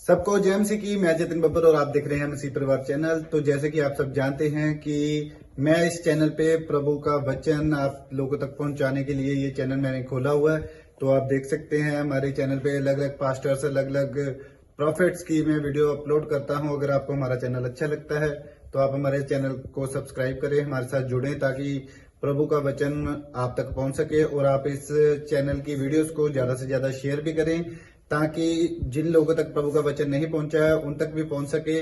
सबको जय मसीह की। मैं जतिन बब्बर और आप देख रहे हैं मसीह परिवार चैनल। तो जैसे कि आप सब जानते हैं कि मैं इस चैनल पे प्रभु का वचन आप लोगों तक पहुंचाने के लिए ये चैनल मैंने खोला हुआ है। तो आप देख सकते हैं हमारे चैनल पे अलग अलग पास्टर्स, अलग अलग प्रॉफिट्स की मैं वीडियो अपलोड करता हूं। अगर आपको हमारा चैनल अच्छा लगता है तो आप हमारे चैनल को सब्सक्राइब करें, हमारे साथ जुड़ें ताकि प्रभु का वचन आप तक पहुंच सके। और आप इस चैनल की वीडियोस को ज्यादा से ज्यादा शेयर भी करें ताकि जिन लोगों तक प्रभु का वचन नहीं पहुंचा है उन तक भी पहुंच सके।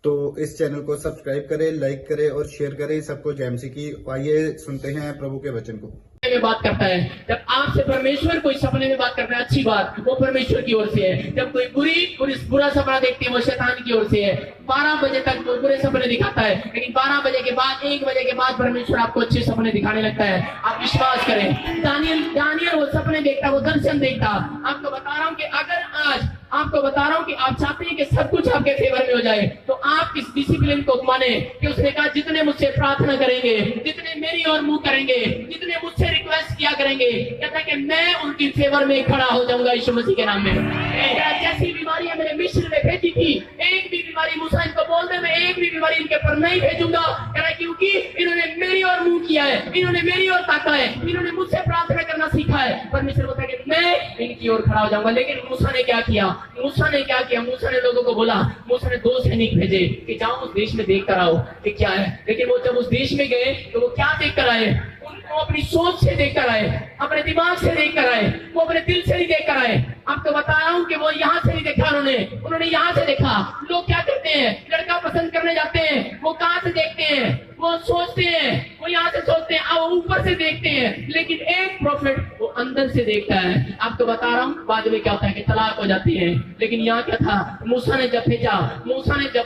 तो इस चैनल को सब्सक्राइब करें, लाइक करें और शेयर करें। सबको जय मसीह की। आइए सुनते हैं प्रभु के वचन को। में बात करता है, जब आपसे परमेश्वर कोई सपने में बात करता है, अच्छी बात, वो परमेश्वर की ओर से है। जब कोई बुरा सपना देखती है, वो शैतान की ओर से है। 12 बजे तक वो बुरे सपने दिखाता है, लेकिन 12 बजे के बाद, 1 बजे के बाद परमेश्वर आपको अच्छे सपने दिखाने लगता है। आप विश्वास करें। दानियल वो सपने देखता, वो दर्शन देखता। आपको बता रहा हूँ कि अगर आज आपको बता रहा हूँ कि आप चाहते हैं कि सब कुछ आपके फेवर में हो जाए, तो आप इस डिसिप्लिन को माने कि उसने कहा जितने मुझसे प्रार्थना करेंगे, जितने मेरी ओर मुंह करेंगे, जितने मुझसे रिक्वेस्ट किया करेंगे, कहता है कि मैं उनकी फेवर में खड़ा हो जाऊंगा यीशु मसीह के नाम में। जैसी बीमारियां मैंने मिस्र में भेजी थी, एक भी बीमारी मूसा इनको बोल दे, मैं एक भी बीमारी इनके पर नहीं भेजूंगा। कह रहा क्योंकि इन्होंने मेरी ओर मुंह किया है, इन्होंने मेरी ओर ताका है, इन्होंने मुझसे प्रार्थना करना सीखा है। परमेश्वर बोलता है कि मैं इनकी ओर खड़ा हो जाऊंगा। लेकिन मूसा ने क्या किया? मूसा ने लोगों को बोला, मूसा ने 2 सैनिक भेजे कि जाओ उस देश में देख कर आओ कि क्या है। लेकिन वो जब उस देश में गए तो वो क्या देख कर आए? उनको अपनी सोच से देख कर आए, अपने दिमाग से देख कर आए, वो अपने दिल से नहीं देख कर आए। आपको बता रहा हूँ कि वो यहाँ से नहीं देखा, उन्होंने यहाँ से देखा। लोग क्या करते हैं? लड़का पसंद करने जाते हैं, वो कहाँ से देखते हैं? वो सोचते हैं, वो यहाँ से सोचते हैं, वो ऊपर से देखते हैं। लेकिन एक प्रॉफिट वो अंदर से देखता है। आपको बता रहा हूँ बाद में क्या होता है कि तलाक हो जाती है। लेकिन यहाँ क्या था? मूसा ने जब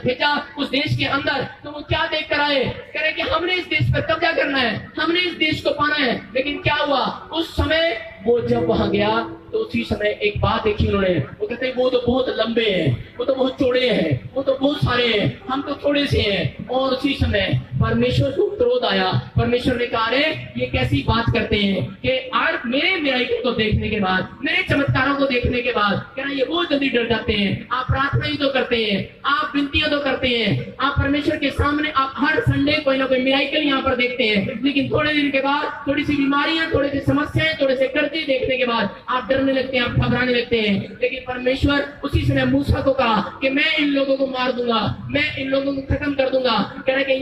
भेजा उस देश के अंदर, तो वो क्या देख कर आए? कह रहे कि हमने इस देश पर कब्जा करना है, हमने इस देश को पाना है। लेकिन क्या हुआ? उस समय वो जब वहां गया तो उसी समय एक बात देखी उन्होंने। वो कहते हैं वो तो बहुत लंबे हैं, वो तो बहुत चौड़े हैं, वो तो बहुत सारे हैं, हम तो थोड़े से हैं। और उसी समय परमेश्वर को क्रोध आया। परमेश्वर ने कहा, अरे ये कैसी बात करते हैं कि आज मेरे मिराकल को देखने के बाद, मेरे चमत्कारों को देखने के बाद, क्या ये बहुत जल्दी डर जाते हैं। आप प्रार्थना ही तो करते हैं, आप विनतियां तो करते हैं, आप परमेश्वर के सामने आप हर संडे कोई ना कोई मिराकल यहाँ पर देखते हैं। लेकिन थोड़े दिन के बाद थोड़ी सी बीमारियां, थोड़ी सी समस्याएं, थोड़े से कर्जे देखने के बाद आप डरने लगते हैं, आप घबराने लगते हैं। लेकिन परमेश्वर उसी समय मूसा को कहा कि मैं इन लोगों को मार दूंगा, मैं इन लोगों को खत्म कर दूंगा। कह रहे कि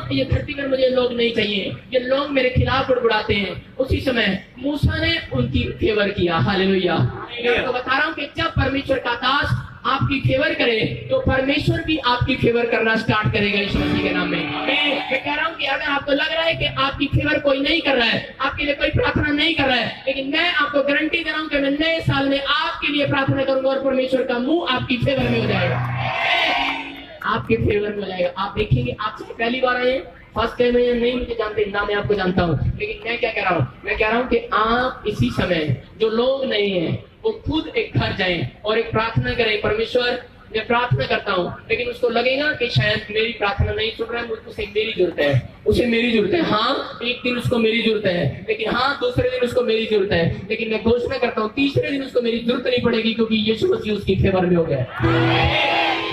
ये धरती पर मुझे लोग नहीं चाहिए, ये लोग मेरे खिलाफ बुड़बुड़ाते हैं। उसी समय मूसा ने उनकी फेवर किया। हालेलुया। मैं आपको बता रहा हूँ कि जब परमेश्वर का दास आपकी फेवर करे तो परमेश्वर भी आपकी फेवर करना स्टार्ट करेगा यीशु मसीह के नाम में। मैं कह रहा हूँ कि अगर आपको लग रहा है कि आपकी फेवर कोई नहीं कर रहा है, आपके लिए कोई प्रार्थना नहीं कर रहा है, लेकिन मैं आपको गारंटी दे रहा हूँ कि मैं नए साल में आपके लिए प्रार्थना करूंगा और परमेश्वर का मुंह आपकी फेवर में हो जाएगा, आपके फेवर में हो जाएगा। आप देखेंगे, आप पहली बार आए, फर्स्ट टाइम में नहीं मुझे जानते ना, मैं आपको जानता हूँ। लेकिन मैं क्या कह रहा हूँ? मैं कह रहा हूँ कि आप इसी समय जो लोग नहीं है वो खुद एक घर जाएं और एक प्रार्थना करें। परमेश्वर मैं प्रार्थना करता हूँ, लेकिन उसको लगेगा कि शायद मेरी प्रार्थना नहीं सुन रहा है, उसे मेरी जरूरत है, उसे मेरी जरूरत है। हाँ, एक दिन उसको मेरी जरूरत है, लेकिन हाँ दूसरे दिन उसको मेरी जरूरत है। लेकिन मैं घोषणा करता हूँ तीसरे दिन उसको मेरी जरूरत नहीं पड़ेगी, क्योंकि यीशु मसीह उसकी फेवर में हो गया।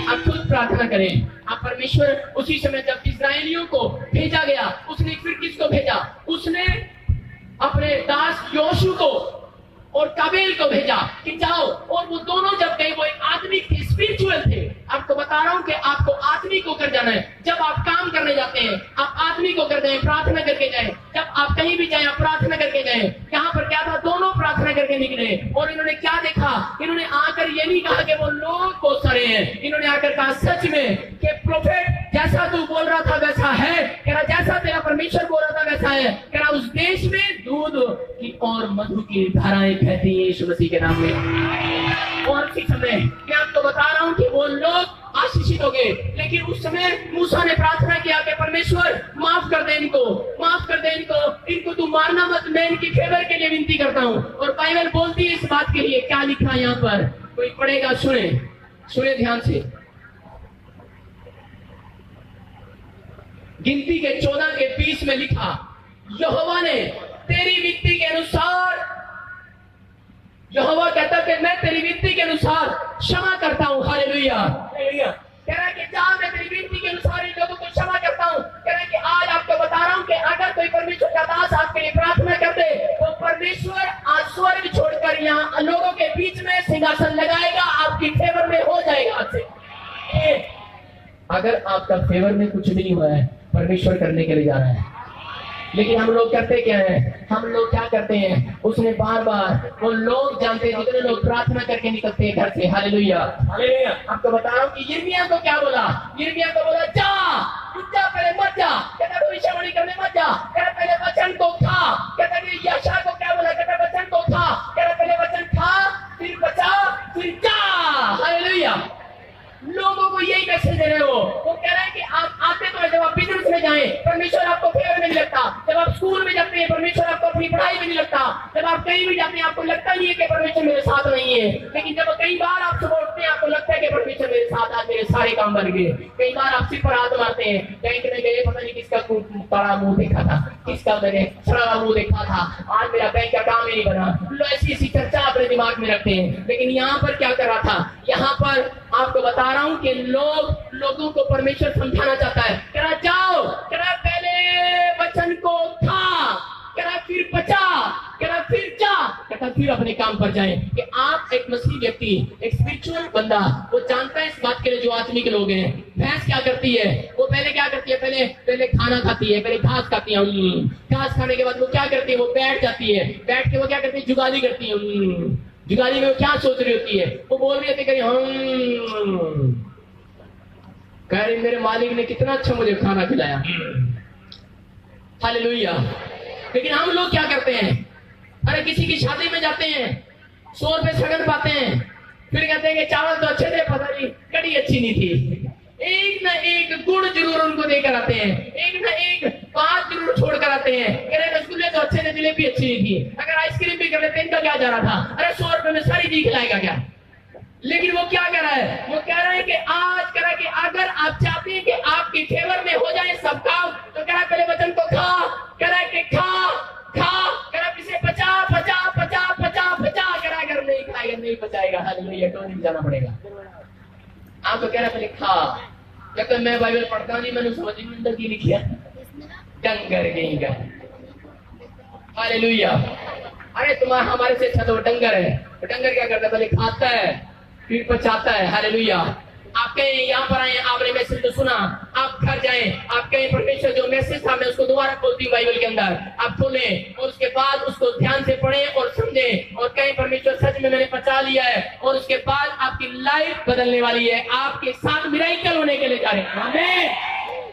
आप खुद प्रार्थना करें। आप परमेश्वर उसी समय जब इस्राएलियों को भेजा गया, उसने फिर किसको भेजा? उसने अपने दास योशू को और काबेल को भेजा कि जाओ। और वो दोनों जब गए, वो एक आत्मिक थे, स्पिरिचुअल थे। आपको बता रहा हूँ कि आपको आत्मिक होकर जाना है। जब आप काम करने जाते हैं आप आत्मिक होकर जाएं, प्रार्थना करके जाएं। जब आप कहीं भी जाएं आप प्रार्थना करके जाएं। यहाँ पर क्या था? दोनों प्रार्थना करके निकले। और इन्होंने क्या देखा? इन्होंने आकर ये नहीं कहा कि वो लोग बहुत सारे हैं, इन्होंने आकर कहा सच में कि प्रोफेट जैसा तू बोल रहा था वैसा है। कह रहा जैसा तेरा परमेश्वर बोल रहा था वैसा है। कह रहा उस देश में दूध की और मधु की धाराएं बहती हैं यीशु मसीह के नाम में। और इसी समय मैं आपको बता रहा हूँ कि वो लोग आशीषित हो गए। लेकिन उस समय मूसा ने प्रार्थना किया कि परमेश्वर माफ कर दे इनको, माफ कर दे इनको तू मारना मत, मैं इनकी फेवर के लिए विनती करता हूँ। और बाइबल बोलती है इस बात के लिए, क्या लिखा है यहाँ पर? कोई पढ़ेगा, सुने ध्यान से। गिनती के 14 के 20 में लिखा, यहोवा ने तेरी विनती के अनुसार यहोवा कहता है कि मैं तेरी विनती के अनुसार क्षमा करता हूँ। हालेलुया। कह रहा है कि जा, मैं तेरी विनती के अनुसार इन लोगों को क्षमा करता हूँ। कह रहा है कि आज आपको बता रहा हूँ कि अगर कोई परमेश्वर का दास आपके लिए प्रार्थना कर दे तो परमेश्वर आज स्वर्ग छोड़कर यहाँ लोगों के बीच में सिंहासन लगाएगा, आपकी फेवर में हो जाएगा। आपसे अगर आपका फेवर में कुछ भी नहीं हुआ है, परमेश्वर करने के लिए जा रहा है। लेकिन हम लोग करते क्या है, हम लोग क्या करते हैं, उसने बार बार वो लोग जानते हैं जितने लोग प्रार्थना करके निकलते हैं घर से। हालेलुया। आपको बता रहा हूँ कि यिर्मयाह को क्या बोला, यिर्मयाह को बोला जा, जा पहले मत जा, कहता भविष्यवाणी करने मत जा, कहता पहले वचन को खा। कहता कि यशायाह को क्या बोला, कहता वचन को खा, कहता पहले वचन खा फिर बचा फिर जा। हालेलुया। लोगों को यही मैसेज दे रहे हो। वो कह रहा है कि आप आते तो जब आप बिजनेस में जाएं परमेश्वर आपको फेवर में नहीं लगता, जब आप स्कूल में जाते हैं परमेश्वर आपको अपनी पढ़ाई में नहीं लगता, जब आप कहीं भी जाते हैं आपको लगता नहीं है कि परमेश्वर मेरे साथ नहीं है। लेकिन जब कई बार आप सुबह उठते हैं आपको लगता है कि परमेश्वर मेरे साथ, आज मेरे सारे काम बन गए। कई बार आप सिर पर हाथ मारते हैं, बैंक में गए पता नहीं किसका बड़ा मुंह देखा था, किसका मैंने सड़ा मुंह देखा था, आज मेरा बैंक का काम ही नहीं बना। ऐसी ऐसी चर्चा अपने दिमाग में रखते हैं। लेकिन यहाँ पर क्या कर रहा था, यहाँ पर आपको बता रहा हूं कि लोगों को परमेश्वर समझाना चाहता है। कह रहा जाओ, कह रहा पहले वचन को खा, कह रहा फिर बचा, कह रहा फिर जा, कहता फिर अपने काम पर जाएं। कि आप एक मसीही व्यक्ति, एक स्पिरिचुअल बंदा, वो जानता है इस बात के लिए जो आत्मिक लोग हैं। भैंस क्या करती है, वो पहले क्या करती है, पहले खाना खाती है, पहले घास खाती है। घास खाने के बाद वो क्या करती है, वो बैठ जाती है, बैठ के वो क्या करती है, जुगाली करती है। जुगाली में वो क्या सोच रही होती है, वो बोल रही होती है कह रही मेरे मालिक ने कितना अच्छा मुझे खाना खिलाया। हालेलुया। लेकिन हम लोग क्या करते हैं, अरे किसी की शादी में जाते हैं, 100 रुपए सगन पाते हैं, फिर कहते हैं कि चावल तो अच्छे थे, पता नहीं कड़ी अच्छी नहीं थी। एक ना एक गुण जरूर उनको देकर आते हैं, एक ना एक बात जरूर छोड़ कर आते हैं। कह रहे रसगुल्ले तो अच्छे थे, जलेबी अच्छी नहीं थी, अगर आइसक्रीम भी कर लेते इनका क्या जा रहा था, अरे 100 रुपए में सारी चीज खिलाएगा क्या। लेकिन वो क्या कह रहा है, वो कह रहा है कि आज कह रहा है कि अगर आप चाहते हैं कि आपके फेवर में हो जाए सब काम, तो कह रहा है पहले वचन को खा, कह रहा है कि खा खा, कह रहा है इसे बचा बचा बचा बचा बचा, कह रहा है अगर नहीं खाएगा नहीं बचाएगा। हालेलुया। तो नहीं जाना पड़ेगा। आप तो कह रहा है पहले खा। जब तक मैं बाइबल पढ़ता नहीं मैंने समझ में अंदर की लिखी है, डंगर कहीं का। हालेलुया। अरे तुम्हारा हमारे से अच्छा तो डंगर है। डंगर क्या करता है, पहले खाता है फिर पचाता है। हालेलुया। आप कहें यहाँ पर आए, आपने मैसेज तो सुना, आप घर जाएं, आप कहें परमेश्वर जो मैसेज था मैं उसको दोबारा खोलती हूँ बाइबल के अंदर, आप खोलें और उसके बाद उसको ध्यान से पढ़ें और समझें और कहें परमेश्वर सच में मैंने पचा लिया है। और उसके बाद आपकी लाइफ बदलने वाली है, आपके साथ मिराकल होने के लिए जा रहे हैं। आमीन।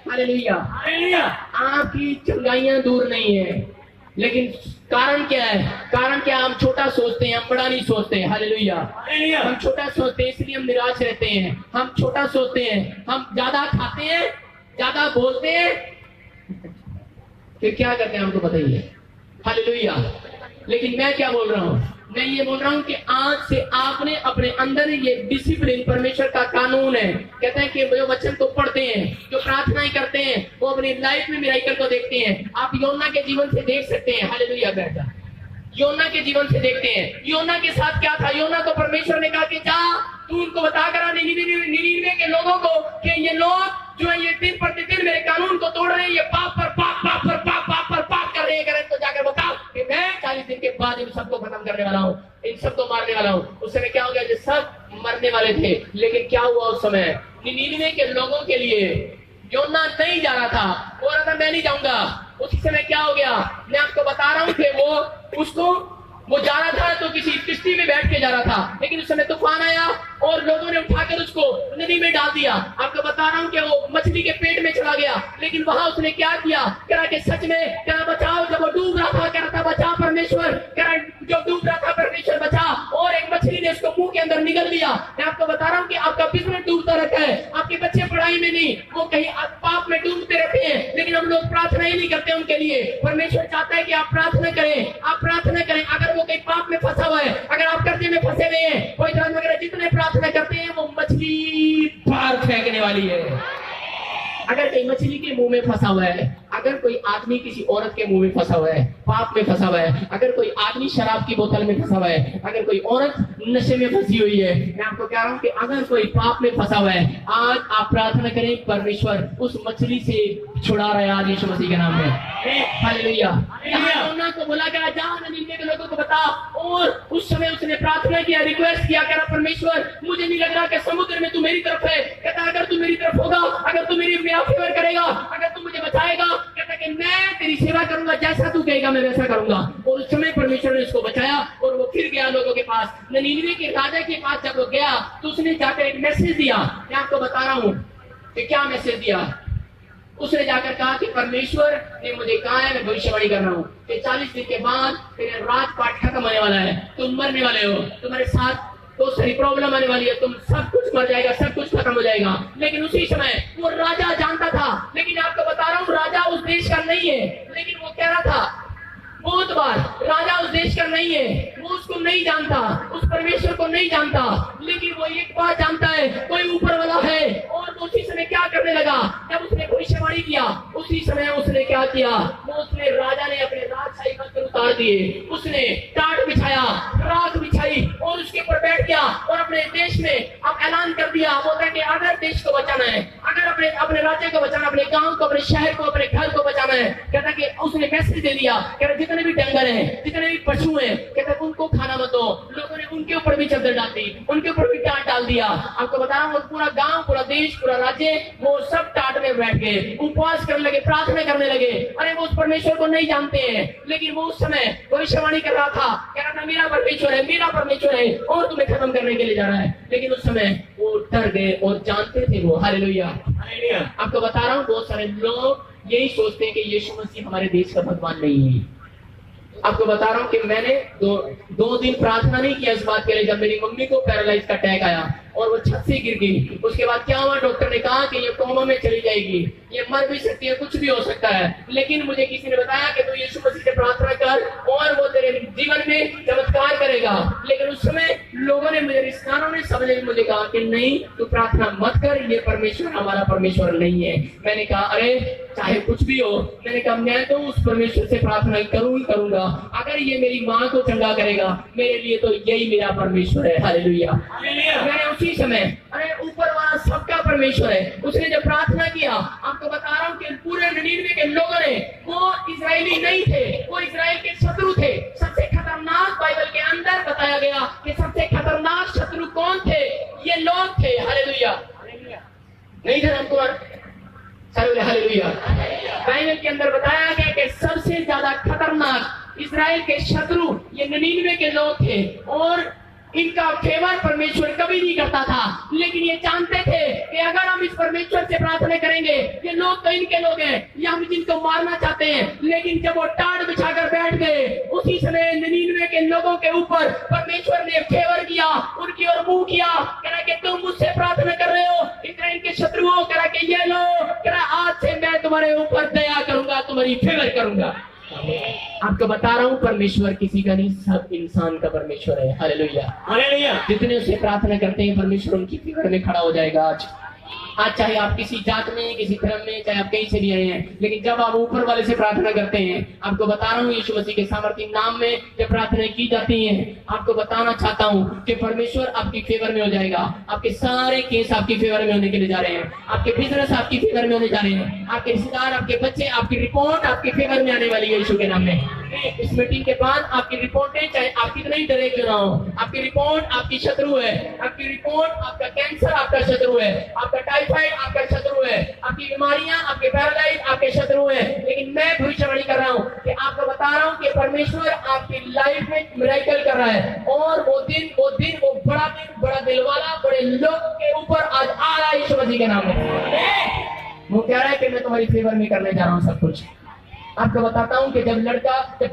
हालेलुया। हालेलुया। आपकी चंगाइयां दूर नहीं है, लेकिन कारण क्या है, कारण क्या, हम छोटा सोचते हैं, हम बड़ा नहीं सोचते। हालेलुया। हम छोटा सोचते हैं इसलिए हम निराश रहते हैं। हम छोटा सोचते हैं, हम ज्यादा खाते हैं, ज्यादा बोलते हैं, फिर क्या करते हैं हमको बताइए। हालेलुया। लेकिन मैं क्या बोल रहा हूँ, मैं ये बोल रहा हूँ कि आज से आपने अपने अंदर ये डिसिप्लिन, परमेश्वर का कानून है। कहते हैं कि जो वचन को पढ़ते हैं, जो प्रार्थनाएं करते हैं, वो अपनी लाइफ में मिराकल को देखते हैं। आप योना के जीवन से देख सकते हैं। हालेलुया। बेटा योना के जीवन से देखते हैं, योना के साथ क्या था। योना को परमेश्वर ने कहा कि जा तू उनको बता करा निनीवे के लोगों को कि ये लोग जो है ये दिन प्रतिदिन मेरे कानून को तोड़ रहे हैं, ये पाप पर पाप पाप पर पाप पाप पर पाप कर रहे हैं। तो जाकर बताओ कि मैं 40 दिन के बाद इन सबको खत्म करने वाला हूँ, इन सबको मारने वाला हूँ। उस समय क्या हो गया, जो सब मरने वाले थे। लेकिन क्या हुआ उस समय, निनीवे के लोगों के लिए योना नहीं जा रहा था, बोल रहा था मैं नहीं जाऊंगा। उस समय क्या हो गया, मैं आपको बता रहा हूँ कि वो जा रहा था तो किसी किश्ती में बैठ के जा रहा था, लेकिन उस समय तूफान आया और लोगों ने उठाकर उसको नदी में डाल दिया। आपको बता रहा हूँ कि वो मछली के पेट में चला गया। लेकिन वहां उसने क्या किया, कह रहा कि सच में कह रहा बचाओ, जब वो डूब रहा था कह रहा था बचा परमेश्वर, कह रहा जो डूब रहा था परमेश्वर बचा, और एक मछली ने उसको मुंह के अंदर निगल लिया। मैं आपको बता रहा हूँ कि आपका बिजनेस डूबता रहता है, आपके बच्चे पढ़ाई में नहीं, वो कहीं पाप में डूबते रहते हैं। लेकिन हम लोग प्रार्थना ही नहीं करते उनके लिए। परमेश्वर चाहता है कि आप प्रार्थना करें, आप प्रार्थना करें। अगर वो कहीं पाप में फंसा हुआ है, अगर आप कर्जे में फंसे हुए हैं, कोई धर्म वगैरह, जितने प्रार्थना करते हैं वो मछली बाहर फेंकने वाली है। अगर कोई मछली के मुंह में फंसा हुआ है, अगर कोई आदमी किसी औरत के मुंह में फंसा हुआ है, पाप में फंसा हुआ है, अगर कोई आदमी शराब की बोतल में फंसा हुआ है, अगर कोई औरत नशे में फंसी हुई है, मैं आपको कह रहा हूं कि अगर कोई पाप में फंसा हुआ है, आज आप प्रार्थना करें, परमेश्वर उस मछली से छुड़ा रहा है आज यीशु मसीह के नाम में। हालेलुया। योना को बोला गया जा निन्यानवे के लोगों को बता, और उस समय उसने प्रार्थना किया, रिक्वेस्ट किया, कह रहा परमेश्वर मुझे नहीं लग रहा कि समुद्र में तू मेरी तरफ है। कहता अगर तू मेरी तरफ होगा, अगर तू मेरा फेवर करेगा, अगर तू मुझे बचाएगा, कहता कि मैं तेरी सेवा करूंगा, जैसा तू कहेगा मैं वैसा करूंगा। और उस समय परमेश्वर ने उसको बचाया और वो फिर गया लोगों के पास। निन्यानवे के राजा के पास जब वो गया तो उसने जाकर एक मैसेज दिया, मैं आपको बता रहा हूं कि क्या मैसेज दिया। उसने जाकर कहा कि परमेश्वर ने मुझे कहा है, मैं भविष्यवाणी कर रहा हूँ कि 40 दिन के बाद तेरा राजपाट खत्म होने वाला है, तुम मरने वाले हो, तुम्हारे साथ तो सारी प्रॉब्लम आने वाली है, तुम सब कुछ मर जाएगा, सब कुछ खत्म हो जाएगा। लेकिन उसी समय वो राजा जानता था, लेकिन आपको बता रहा हूँ राजा उस देश का नहीं है, लेकिन वो कह रहा था बहुत बार राजा उस देश का नहीं है, वो उसको नहीं जानता, उस परमेश्वर को नहीं जानता, लेकिन वो एक बात जानता है कोई ऊपर वाला है। और वो उसी समय क्या करने लगा, जब उसने भविष्यवाणी किया उसी समय उसने क्या किया, वो उसने राजा ने अपने राजशाही वस्त्र उतार दिए, उसने टाट बिछाया, राख बिछाई और उसके ऊपर बैठ गया और अपने देश में अब ऐलान कर दिया, बोलता है कि अगर देश को बचाना है, अगर अपने राज्य को बचाना, अपने गांव को, अपने शहर को, अपने घर को बचाना है, कहता कि उसने मैसेज दे दिया, कहता जितने भी डंगर हैं, जितने भी पशु हैं, कहता उनको खाना मत दो। लोगों ने उनके ऊपर भी चद्दर डाल दी, उनके ऊपर भी टाट डाल दिया। आपको बता रहा हूँ पूरा गांव, पूरा देश, पूरा राज्य वो सब टाट में बैठ गए, उपवास करने लगे, प्रार्थना करने लगे। अरे वो उस परमेश्वर को नहीं जानते हैं, लेकिन वो उस समय भविष्यवाणी कर रहा था, कह रहा था मेरा परमेश्वर है, मेरा परमेश्वर है और तुम्हें खत्म करने के लिए जा रहा है। लेकिन उस समय वो डर गए और जानते थे वो। हालेलुया। आपको बता रहा हूँ बहुत सारे लोग यही सोचते हैं कि यीशु मसीह हमारे देश का भगवान नहीं है। आपको बता रहा हूँ कि मैंने दो दिन प्रार्थना नहीं किया इस बात के लिए, जब मेरी मम्मी को पैरालाइज का अटैक आया और वो छत से गिर गई। उसके बाद क्या हुआ, डॉक्टर ने कहा कि ये कोमा में चली जाएगी, ये मर भी सकती है, कुछ भी हो सकता है। लेकिन मुझे किसी ने बताया कि तू यीशु मसीह से प्रार्थना कर और वो तेरे जीवन में चमत्कार करेगा। लेकिन उस समय लोगों ने, मुझे रिश्तेदारों ने, सबने मुझे कहा कि नहीं तू प्रार्थना मत कर, ये परमेश्वर हमारा परमेश्वर नहीं है। मैंने कहा अरे चाहे कुछ भी हो, मैंने कहा मैं तो उस परमेश्वर से प्रार्थना करूंगा। अगर ये मेरी माँ को चंगा करेगा, मेरे लिए तो यही मेरा परमेश्वर है। हालेलुया। मैंने उसी समय, अरे ऊपर वाला सबका परमेश्वर है, उसने जब प्रार्थना किया, आपको बता रहा हूँ कि पूरे 99 के लोगों ने, वो इजरायली नहीं थे, वो इजराइल के शत्रु थे। सबसे खतरनाक बाइबल के अंदर बताया गया कि सबसे खतरनाक शत्रु कौन थे, ये लोग थे। हालेलुया। नहीं थे हमको, हालेलुया। बाइबल के अंदर बताया गया कि सबसे ज्यादा खतरनाक इजराइल के शत्रु ये 99 के लोग थे और इनका फेवर परमेश्वर कभी नहीं करता था। लेकिन ये जानते थे कि अगर हम इस परमेश्वर से प्रार्थना करेंगे, ये लोग तो इनके लोग हैं, ये हम जिनको मारना चाहते हैं। लेकिन जब वो टाट बिछाकर बैठ गए, उसी समय 99 के लोगों के ऊपर परमेश्वर ने फेवर किया, उनकी ओर मुंह किया, कहा कि तुम मुझसे प्रार्थना कर रहे हो, इजराइल के शत्रुओं, कहा कि ये लो, कहा आज से मैं तुम्हारे ऊपर दया करूंगा, तुम्हारी फेवर करूंगा। आपको बता रहा हूँ परमेश्वर किसी का नहीं, सब इंसान का परमेश्वर है। हालेलुया। हालेलुया। जितने उससे प्रार्थना करते हैं परमेश्वर उनकी फेवर में खड़ा हो जाएगा। आज चाहे आप किसी जात में, किसी धर्म में, चाहे आप कहीं से भी आए हैं, लेकिन जब आप ऊपर वाले से प्रार्थना करते हैं, आपको बता रहा हूँ यीशु मसीह के सामर्थ्य नाम में जब प्रार्थना की जाती है, आपको बताना चाहता हूँ कि परमेश्वर आपकी फेवर में हो जाएगा। आपके सारे केस आपकी फेवर में होने के लिए जा रहे हैं, आपके बिजनेस आपकी फेवर में होने जा रहे हैं, आपके रिश्तेदार, आपके बच्चे, आपकी रिपोर्ट आपके फेवर में आने वाली है यीशु के नाम में। इस मीटिंग के बाद आपकी रिपोर्टें, चाहे आप कितने ही डरे क्यों ना हो, आपकी रिपोर्ट आपकी शत्रु है, आपकी रिपोर्ट आपका कैंसर आपका शत्रु है, आपका टाइफाइड आपका शत्रु है, आपकी बीमारियां, आपके पैरालाइज आपके शत्रु है। लेकिन मैं भविष्यवाणी कर रहा हूँ कि आपको बता रहा हूँ कि परमेश्वर आपकी लाइफ में मिरेकल कर रहा है और वो बड़ा दिल वाला, बड़े लोगों के ऊपर आज आ रहा है यीशु मसीह के नाम में। वो कह रहा है कि मैं तुम्हारी फेवर में करने जा रहा हूँ सब कुछ। आपको बताता हूँ कि जब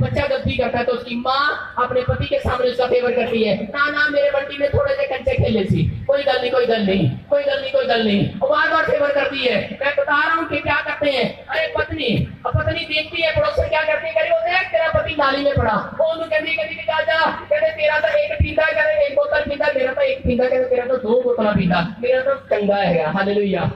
बच्चा गलती करता है तो उसकी माँ अपने पति के सामने उसका फेवर करती है, ना मेरे बंटी में थोड़े से कंचे खेले सी, कोई गल नहीं, बार बार फेवर करती है। मैं बता रहा हूँ कि क्या करते हैं, अरे पत्नी देखती है पड़ोसन क्या करती है, वो देख तेरा पति नाली में पड़ा, वो कहती कहते तेरा तो एक पीता, कहते एक बोतल पीता, मेरा तो एक पीता, कहते तेरा तो 2 बोतल पीता, मेरा तो चंगा है। हालेलुया।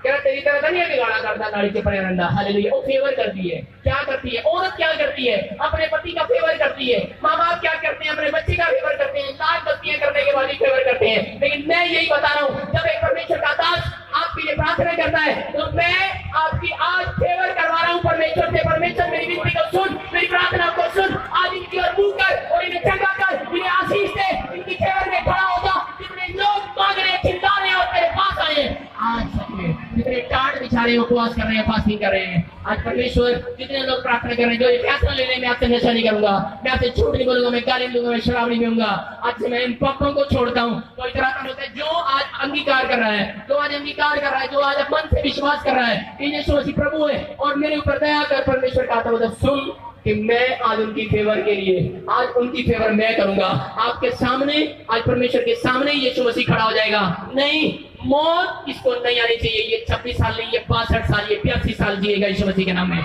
क्या तेरी तरह तो नहीं है बिगाड़ा करता गाड़ी के परे रंडा। हालेलुया। वो फेवर करती है। क्या करती है? औरत क्या करती है? अपने पति का फेवर करती है। माँ बाप क्या करते हैं? अपने बच्चे का फेवर करते हैं। लाख गलतियां करने के बाद भी फेवर करते हैं। लेकिन मैं यही बता रहा हूँ, जब एक परमेश्वर का दास आपके लिए प्रार्थना करता है तो मैं आपकी आज फेवर करवा रहा हूँ परमेश्वर से। परमेश्वर मेरी विनती को सुन, मेरी प्रार्थना को सुन, आज इनकी ओर मुंह कर और इन्हें चंगा कर, इन्हें आशीष दे, इनकी फेवर में खड़ा हो जा। जितने लोग मांग रहे हैं, चिल्ला रहे हैं और तेरे पास आए हैं आज सके, जितने टाट बिछा रहे हैं, उपवास कर रहे हैं, फास्टिंग कर रहे हैं, आज परमेश्वर जितने लोग प्रार्थना कर रहे हैं, जो ये फैसला ले रहे हैं मैं आपसे नशा नहीं करूंगा, मैं आपसे झूठ नहीं बोलूंगा, मैं गाली नहीं दूंगा, मैं शराब नहीं पीऊंगा, आज से मैं इन पापों को छोड़ता हूँ। तो इतना होता है जो आज अंगीकार कर रहा है, जो आज अंगीकार कर रहा है, जो आज मन से विश्वास कर रहा है कि यीशु मसीह प्रभु है और मेरे ऊपर दया कर, परमेश्वर का आता सुन कि मैं आज उनकी फेवर के लिए, आज उनकी फेवर मैं करूंगा। आपके सामने, आज परमेश्वर के सामने यीशु मसीह खड़ा हो जाएगा। नहीं, मौत इसको नहीं आनी चाहिए। ये 26 साल नहीं, ये 62 साल, ये 85 साल जिएगा यीशु मसीह के नाम में।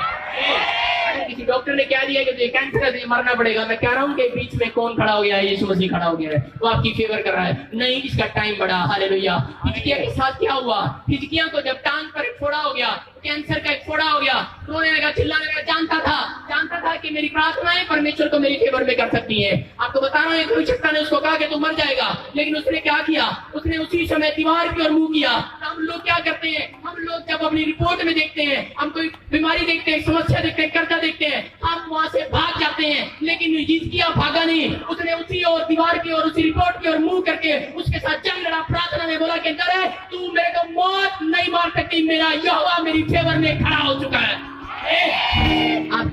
किसी डॉक्टर ने क्या दिया कि तुझे कैंसर है, तुझे मरना पड़ेगा। मैं कह रहा हूँ कि बीच में कौन खड़ा हो गया है? यीशु मसीह खड़ा हो गया है, वो आपकी फेवर कर रहा है। नहीं, इसका टाइम बढ़ा। हालेलुया। हिजकिय्याह के साथ क्या हुआ? हिजकिय्याह को जब टांग पर एक फोड़ा हो गया, कैंसर का एक फोड़ा हो गया, रोने लगा, चिल्लाने लगा, जानता था कि मेरी प्रार्थनाएं परमेश्वर को मेरी फेवर में कर सकती है। आपको बता रहा हूँ, एक भविष्यवक्ता ने उसको कहा कि तू मर जाएगा, लेकिन उसने क्या किया? उसने उसी समय दीवार की ओर मुंह किया। हम लोग क्या करते हैं? हम लोग जब अपनी रिपोर्ट में देखते हैं, हम कोई बीमारी देखते हैं, समस्या देखते हैं, कर्जा देखते हैं, हम वहां से भाग जाते हैं। लेकिन हिजकिय्याह भागा नहीं, उसने उसी और दीवार की और उसी रिपोर्ट की ओर मुंह करके उसके साथ जंग लड़ा, प्रार्थना में बोला कि डरे तू मेरे को मौत नहीं मार सकती, मेरा यहोवा मेरी फेवर में खड़ा हो चुका है। आप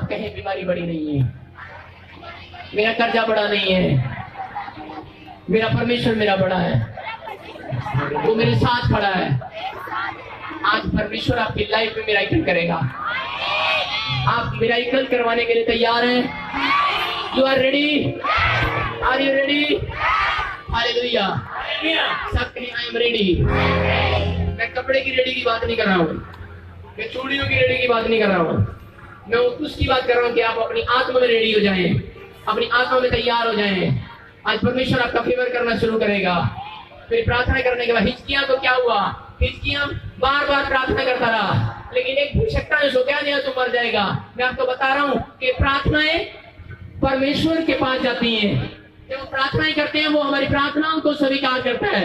कहें बीमारी बड़ी नहीं है, मेरा कर्जा बड़ा नहीं है, मेरा परमेश्वर मेरा बड़ा है, वो मेरे साथ खड़ा है। आज परमेश्वर आपकी लाइफ में मिराकल करेगा। आप मिराकल करवाने के लिए तैयार हैं? You are ready? Are you ready? Hallelujah. सब कहें आई एम रेडी। मैं कपड़े की रेडी की बात नहीं कर रहा हूँ, मैं चूड़ियों की रेडी की बात नहीं कर रहा हूँ, मैं उसकी बात कर रहा हूँ कि आप अपनी आत्मा में रेडी हो जाएं, अपनी आत्मा में तैयार हो जाएं। आज परमेश्वर आपका फेवर करना शुरू करेगा। फिर प्रार्थना करने के बाद हिजकिय्याह को क्या हुआ? हिजकिय्याह बार बार प्रार्थना करता रहा, लेकिन एक भविष्यवक्ता ने उसको क्या दिया? तू मर जाएगा। मैं आपको बता रहा हूँ कि प्रार्थनाएं परमेश्वर के पास जाती हैं। जब प्रार्थनाएं करते हैं, वो हमारी प्रार्थनाओं को स्वीकार करता है,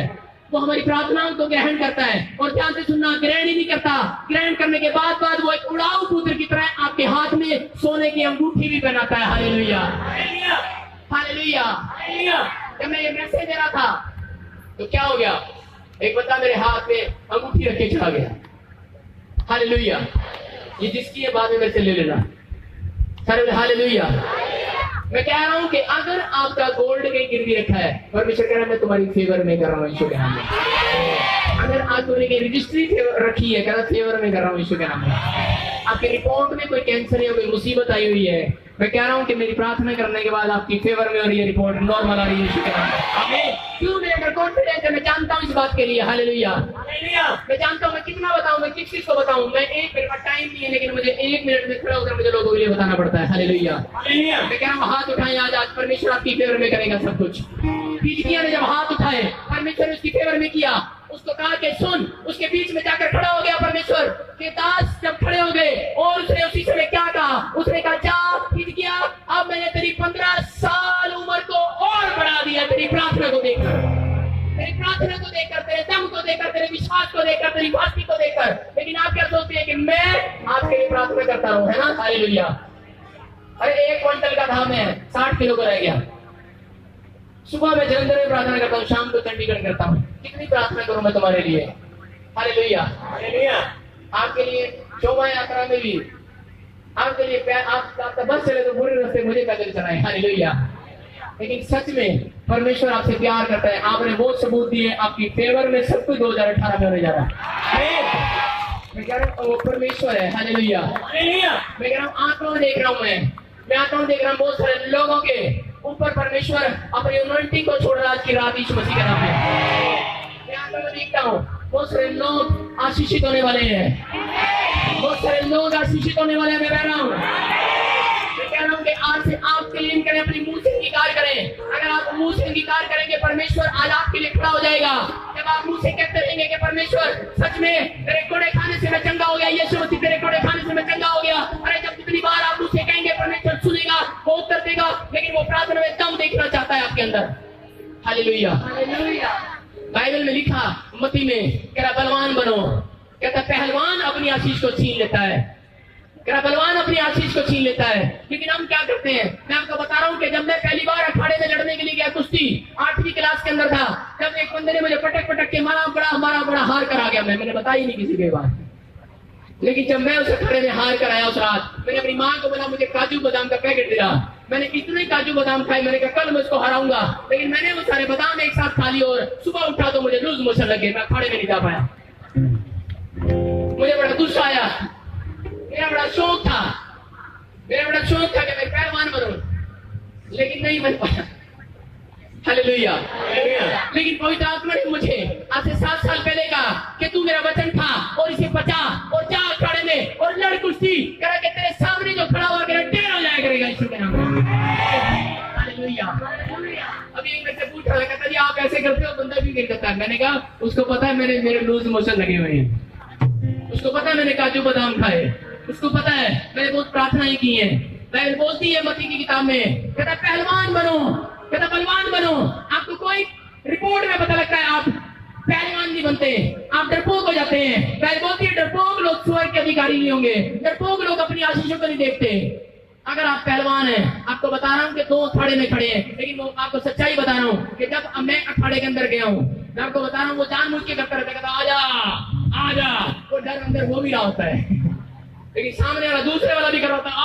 वो हमारी प्रार्थनाओं को ग्रहण करता है। और ध्यान से सुनना, ग्रहण ही नहीं करता, ग्रहण करने के बाद वो एक उड़ाऊ पुत्र की तरह आपके हाथ में सोने की अंगूठी भी पहनाता है। Hallelujah, hallelujah. जब मैं ये मैसेज दे रहा था तो क्या हो गया? एक बंदा मेरे हाथ में अंगूठी रख के चला गया। हालेलुया। ये जिसकी है बाद में मेरे से ले लेना। Sir hallelujah. मैं कह रहा हूं कि अगर आपका गोल्ड कहीं गिरवी रखा है, परमेश्वर कह रहा है मैं तुम्हारी फेवर में कर रहा हूँ यीशु के नाम में। अगर आप तुमने रजिस्ट्री रखी है, कह रहा फेवर में कर रहा हूँ यीशु के नाम में। आपके रिपोर्ट में कोई कैंसर या कोई मुसीबत आई हुई है, मैं कह रहा हूँ कि मेरी प्रार्थना करने के बाद आपकी फेवर में और ये रिपोर्ट नॉर्मल आ रही है यीशु के नाम में। आमीन। क्यों? मेरे अंदर कॉन्फिडेंस है, मैं जानता हूँ इस बात के लिए। हालेलुया। मैं जानता हूँ मैं कितना बताऊँ, मैं किस चीज को बताऊँ। मैं एक मिनट का टाइम नहीं है, लेकिन मुझे 1 मिनट में खड़ा होकर मुझे लोगों के लिए बताना पड़ता है। हालेलुया। मैं कह रहा हूँ हाथ उठाएं, आज परमेश्वर आपकी फेवर में करेगा सब कुछ। हिजकिय्याह ने जब हाथ उठाए, परमेश्वर ने उसकी फेवर में किया। उसको कहा कि सुन, उसके बीच में जाकर खड़ा हो गया परमेश्वर के दास। जब खड़े हो गए और उसने उसी समय क्या कहा? उसने कहा जा हिजकिय्याह, अब मैंने तेरी 15 साल उम्र को और बढ़ा दिया, तेरी प्रार्थना को देखकर, तेरी प्रार्थना को देखकर, तेरे दम को देखकर, तेरे विश्वास को देखकर, तेरी भक्ति को देखकर। लेकिन आप क्या सोचते हैं कि मैं आपके लिए प्रार्थना करता हूँ, है ना? हालेलुया। अरे 1 क्विंटल का था, मैं 60 किलो का रह गया। सुबह में जलंधर में प्रार्थना करता हूँ, शाम को चंडीगढ़ करता हूँ। कितनी प्रार्थना करूं मैं तुम्हारे लिए? Hallelujah, hallelujah. आपके लिए शोभा यात्रा में भी, आपके लिए आप बस चले तो बुरे रास्ते मुझे पैदल चलाएं। हालेलुया। लेकिन सच में परमेश्वर आपसे प्यार करता है। आपने वो सबूत दिए, आपकी फेवर में सब कुछ 2018 में होने जा रहा है। मैं कह रहा हूँ वो परमेश्वर है। Hallelujah, hallelujah. मैं कह रहा हूँ आंकड़ों में देख रहा हूँ, मैं आंकड़ों में देख रहा हूँ बहुत सारे लोगों के ऊपर परमेश्वर अपनी अनॉइंटिंग को छोड़ रहा आज की रात यीशु मसीह का नाम है। मैं आंकड़ों में देखता हूँ बहुत सारे लोग आशीषित होने वाले हैं, बहुत सारे लोग आशीषित होने वाले हैं। मैं कह रहा हूँ कि आज से आप क्लेम करें, अपनी मुंह से अंगीकार करें। अगर आप मुंह से अंगीकार करेंगे, परमेश्वर आज आपके लिए खड़ा हो जाएगा। जब जब आप मुंह से कहते रहेंगे कि परमेश्वर सच में तेरे कोड़े खाने से मैं चंगा हो गया, यीशु मसीह तेरे कोड़े खाने से मैं चंगा हो गया, अरे जब जितनी बार आप मुंह से कहेंगे परमेश्वर सुनेगा, वो उत्तर देगा, लेकिन वो प्रार्थना में दम देखना चाहता है आपके अंदर। हालेलुया। बाइबल में लिखा मत्ती में, कह रहा बलवान बनो, कहता पहलवान अपनी आशीष को छीन लेता है, कह रहा बलवान अपनी आशीष को छीन लेता है। लेकिन हम क्या करते हैं, मैं आपको बता रहा हूँ कि जब मैं पहली बार अखाड़े में लड़ने के लिए गया, कुश्ती 8वीं क्लास के अंदर था, जब एक बंदे ने मुझे पटक पटक के मारा, बड़ा हार करा गया। मैंने बताया ही नहीं किसी के बात, लेकिन जब मैं उस अखाड़े में हार कर आया उस रात, मैंने अपनी माँ को बोला मुझे काजू बादाम का पैकेट दिया। मैंने इतने काजू बादाम खाए, मैंने कहा कल मैं उसको हराऊंगा, लेकिन मैंने वो सारे बादाम एक साथ खा लिए और सुबह उठा तो मुझे लूज मोशन लगे, मैं अखाड़े में नहीं जा पाया। मुझे बड़ा गुस्सा आया, मेरा बड़ा शौक था कि मैं पहलवान बनूं, लेकिन नहीं बन पाया। हालेलुया। लेकिन पवित्र आत्मा ने मुझे आज से 7 साल पहले कहा कि तू मेरा वचन खा और इसे बचा और जा अखाड़े में और लड़ कुश्ती, कह के तेरे सामने जो खड़ा हुआ तेरा ढेर हो जाया करेगा यीशु के नाम में। हालेलुया। अभी एक मेरे से पूछ रहा है, कहता जी आप ऐसे करते हो, बंदा भी गिर जाता है। मैंने कहा उसको पता है मेरे लूज मोशन लगे हुए हैं, उसको पता है मैंने काजू बादाम खाए, उसको पता है मैंने बहुत प्रार्थनाएं की हैं। बाइबल बोलती है मत्ती की किताब में, कहता पहलवान बनो, कहता बलवान बनो। आपको कोई रिपोर्ट में पता लगता है आप पहलवान नहीं बनते, आप डरपोक हो जाते हैं। बाइबल बोलती है डरपोक लोग स्वर्ग के अधिकारी नहीं होंगे, डरपोक लोग अपनी आशीषों को नहीं देखते। अगर आप पहलवान हैं, आपको बता रहा हूँ कि 2 अखाड़े में खड़े हैं, लेकिन वो आपको सच्चाई बता रहा हूँ कि जब मैं अखाड़े के अंदर गया हूँ, मैं आपको बता रहा हूँ वो जानबूझ के करता रहता, कहता आजा, वो डर अंदर वो भी रहा होता है, लेकिन सामने वाला दूसरे वाला भी कर रहा होता है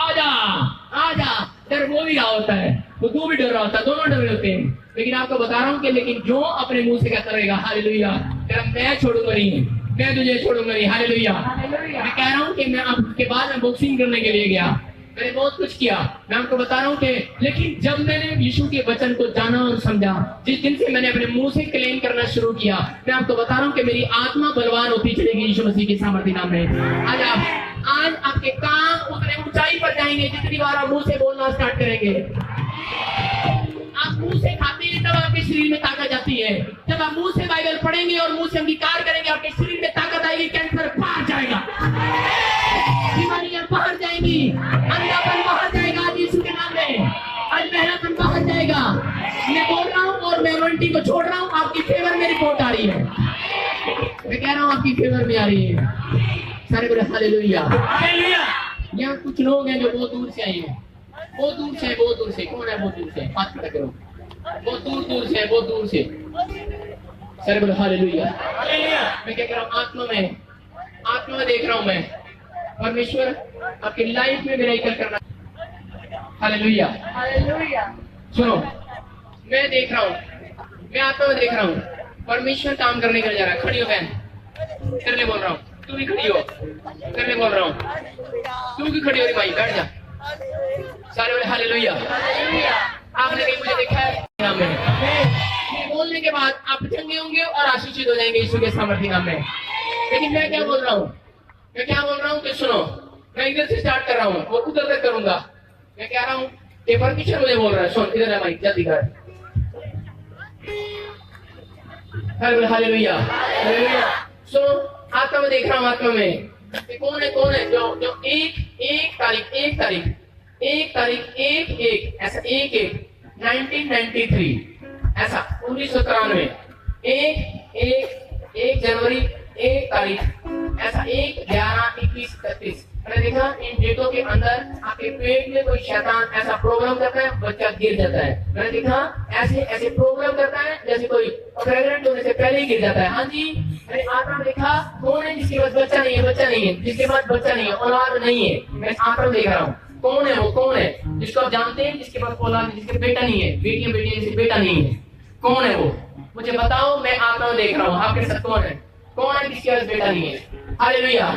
आजा, डर वो भी रहा होता है, वो तू भी डर रहा होता है, दोनों डर रहे होते हैं। लेकिन आपको बता रहा हूँ कि लेकिन जो अपने मुंह से कहता रहेगा हालेलुया, मैं छोड़ूंगा नहीं, मैं तुझे छोड़ूंगा नहीं। हालेलुया। मैं कह रहा हूँ कि मैं आपके बाद में बॉक्सिंग करने के लिए गया, मैंने बहुत कुछ किया, मैं आपको बता रहा हूँ कि लेकिन जब मैंने यीशु के वचन को जाना और समझा, जिस दिन से मैंने अपने मुंह से क्लेम करना शुरू किया, मैं आपको बता रहा हूँ कि मेरी आत्मा बलवान होती चलेगी यीशु मसीह के सामर्थ्य नाम में। आज आपके काम उतने ऊंचाई पर जाएंगे जितनी बार आप मुंह से बोलना स्टार्ट करेंगे। आप मुंह से खाते हैं तब आपके शरीर में ताकत आती है, जब आप मुंह से बाइबल पढ़ेंगे और मुंह से अंगीकार करेंगे आपके शरीर में ताकत आएगी, कैंसर बाहर जाएगा, बीमारियां बाहर जाएंगी, अंधापन बाहर जाएगा आज यीशु के नाम में, आज बहरापन बाहर जाएगा। मैं बोल रहा हूँ और मैं वारंटी को छोड़ रहा हूँ, आपकी फेवर में रिपोर्ट आ रही है, मैं कह रहा हूँ आपकी फेवर में आ रही है। सारे बोले हालेलुया। यहाँ कुछ लोग हैं जो बहुत दूर से आए हैं, बहुत दूर से। कौन है बहुत दूर से? हाथ खड़ा करो। बहुत दूर से सारे बोले हालेलुया। मैं क्या कह रहा हूँ, आत्मा में देख रहा हूँ मैं परमेश्वर आपकी लाइफ में मेरा करना। हालेलुया। सुनो, मैं देख रहा हूँ, मैं आत्मा में देख रहा हूँ परमेश्वर काम करने के लिए जा रहा है। खड़ी हो बहन, करने बोल रहा हूँ, तू भी खड़ी हो, करने बोल रहा हूँ, तू भी खड़ी हो रही भाई, बैठ जा। सारे बोले हालेलुया। आपने कहीं मुझे देखा है? मैं बोलने के बाद आप चंगे होंगे और आशीषित हो जाएंगे यीशु के सामर्थ्य नाम में। लेकिन मैं क्या बोल रहा हूँ कि सुनो, मैं इधर से स्टार्ट कर रहा हूँ, वो उधर तक करूंगा। मैं कह रहा हूँ कि परमेश्वर मुझे बोल रहा है, सुन इधर है माइक, जल्दी कर। हालेलुया। सुनो, आत्मा में देख रहा हूँ, आत्मा में कौन है जो एक तारीख ऐसा 1993 ऐसा 1993 एक जनवरी 1 तारीख ऐसा 1, 11, 21, 31 मैंने देखा इन डेटों के अंदर आपके पेट में कोई शैतान ऐसा प्रोग्राम करता है, बच्चा गिर जाता है। मैंने देखा ऐसे प्रोग्राम करता है जैसे कोई प्रेग्नेंट होने से पहले ही गिर जाता है। हाँ जी, मैंने आत्मा में देखा कौन है जिसके पास बच्चा नहीं है, जिसके पास बच्चा नहीं है, औलाद नहीं है। मैं आत्मा में देख रहा हूँ कौन है जिसको आप जानते हैं, जिसके पास औलाद, जिसके बेटा नहीं है, बेटियां जिसके बेटा नहीं है, कौन है वो? मुझे बताओ, मैं आत्मा में देख रहा हूँ आपके साथ कौन है जिसके पास बेटा नहीं है? हालेलुया।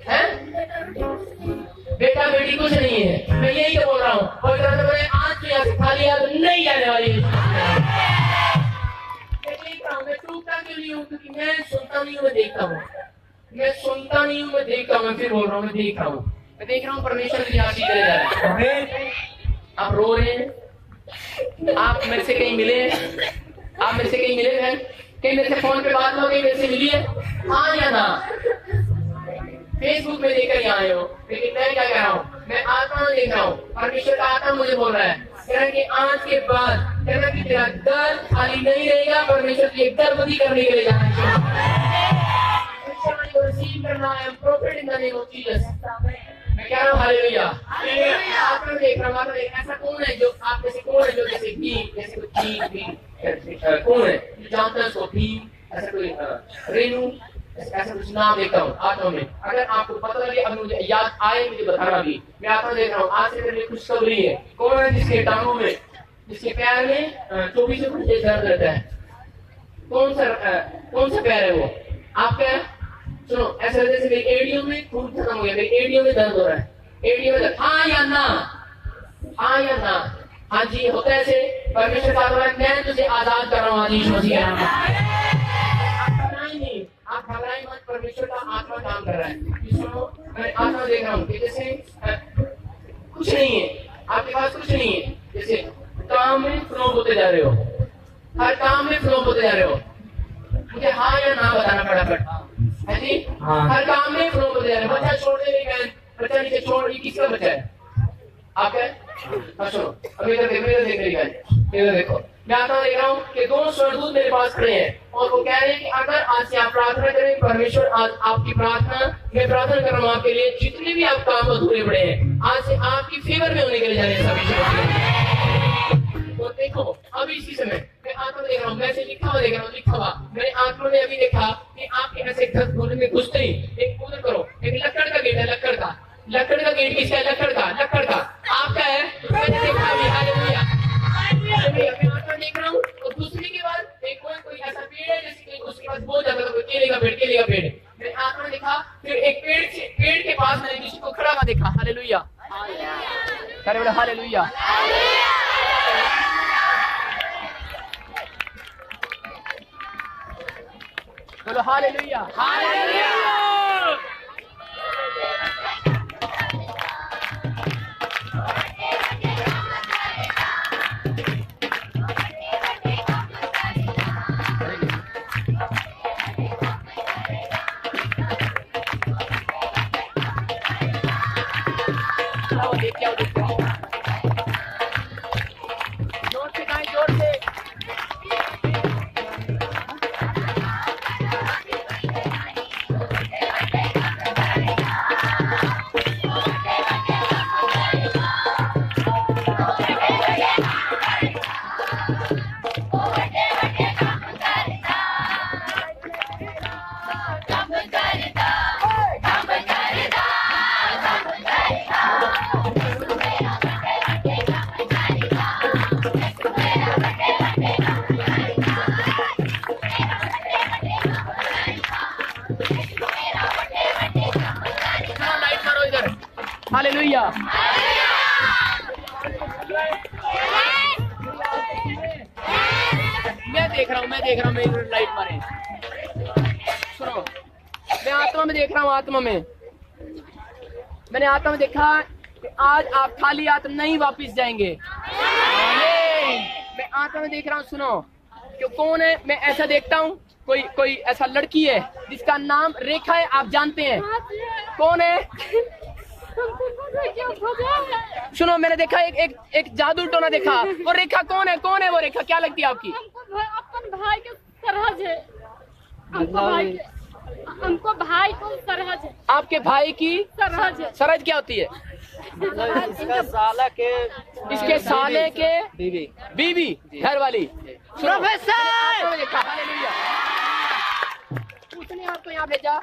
है बेटा बेटी कुछ नहीं है, मैं यही तो बोल रहा हूँ। और आज तो यहाँ से खाली हाथ नहीं आने वाली। मैं टूटता क्यों नहीं हूँ? क्योंकि मैं सुनता नहीं हूँ, मैं देखता हूँ। मैं फिर बोल रहा हूँ, मैं देख रहा हूँ परमेश्वर की आशीष करे जा रहे हैं। आप रो रहे हैं, आप मेरे से कहीं मिले हैं कि मेरे से फोन पे बात हो गई, मेरे से मिलिए, हाँ या ना? फेसबुक में देखकर यहाँ आए हो, लेकिन मैं क्या कह रहा हूँ, मैं आत्मा देख रहा हूँ, परमेश्वर का आत्मा मुझे बोल रहा है, कह रहा है कि आज के बाद कह रहा है कि तेरा दर खाली नहीं रहेगा, परमेश्वर तुझे दरबदी करने के लिए जाना चाहिए। रिसीव करना है profit in the name of Jesus. मैं कह रहा हूँ हालेलुया। आत्मा देख रहा हूँ, ऐसा कौन है जो आप में से कौन है जो जैसे जैसे कोई कौन है जो जानता है उसको ऐसा कोई रेनू ऐसा कुछ नाम देखता हूँ आत्मा में। अगर आपको पता लगे, अब मुझे याद आए मुझे बताना भी। मैं आत्मा देख रहा हूँ, आज से मेरे लिए खुशखबरी है। कौन है जिसके टांगों में, जिसके पैर में 24 घंटे दर्द रहता है? कौन सा पैर है वो आपका? सुनो, ऐसा जैसे मेरी एडियो में खून खत्म हो गया, मेरी एडियो में दर्द हो रहा है, एडियो में दर्द, हाँ या ना? हाँ या ना? हाँ जी, होता है ऐसे। परमेश्वर का बोला, मैं तुझे आजाद कर रहा हूँ आज यीशु मसीह के नाम में। आप घबराए मत, परमेश्वर का आत्मा काम कर रहा है। मैं आत्मा देख रहा हूँ कि जैसे कुछ नहीं है आपके पास, कुछ नहीं है, जैसे काम में फ्लो होते जा रहे हो, हर काम में फ्लो होते जा रहे हो। मुझे हाँ या ना बताना फटाफट, है जी? हाँ। हर काम में फ्लो होते जा रहे हो। बच्चा छोड़ दे, बच्चा नीचे छोड़, ये किसका बच्चा है? आपका? हाँ सुनो, अब इधर देखो, इधर देखो। मैं आता देख रहा हूँ कि 2 स्वर्गदूत मेरे पास खड़े हैं और वो कह रहे हैं कि अगर आज से आप प्रार्थना करें, परमेश्वर आज आपकी प्रार्थना, मैं प्रार्थना कर रहा हूँ आपके लिए, जितने भी आप काम अधूरे पड़े हैं, आज से आपकी फेवर में होने के लिए जा रहे हैं सभी। तो देखो, अभी इसी समय मैं आत्मा देख रहा हूँ, मैं से लिखा हुआ मैंने आत्मा में अभी देखा कि आपके ऐसे घर खोलने में घुसते ही एक उधर करो, एक लकड़ का गेट है, लकड़ का गेट किसका है? लकड़ का आपका है। मैंने देखा अभी, हालेलुया। मैं आत्मा देख रहा हूँ और दूसरी के बाद एक कोई ऐसा पेड़ है जैसे कि उसके पास बहुत ज्यादा कोई केले का पेड़। मैंने आत्मा देखा, फिर एक पेड़ के पास मैंने किसी को खड़ा हुआ देखा। हालेलुया, अरे बोला हालेलुया। बोलो हालेलुया, हालेलुया। जोर से गाएं, जोर से। हालेलुया। मैं देख रहा हूँ मेरी लाइट मारे। सुनो, मैं आत्मा में देख रहा हूँ, मैंने आत्मा में देखा कि आज आप खाली हाथ नहीं वापिस जाएंगे। मैं आत्मा में देख रहा हूँ। सुनो, क्यों कौन है? मैं ऐसा देखता हूँ, कोई ऐसा लड़की है जिसका नाम रेखा है, आप जानते हैं कौन है? सुनो, मैंने देखा एक जादू टोना देखा। वो रेखा कौन है वो रेखा? क्या लगती है आपकी? अपन भाई के सरहज है, हमको भाई को सरहज है। आपके भाई की सरहज है। सरहज क्या होती है? इसके साले के बीवी घर वाली। प्रोफेसर उसने आपको यहाँ भेजा।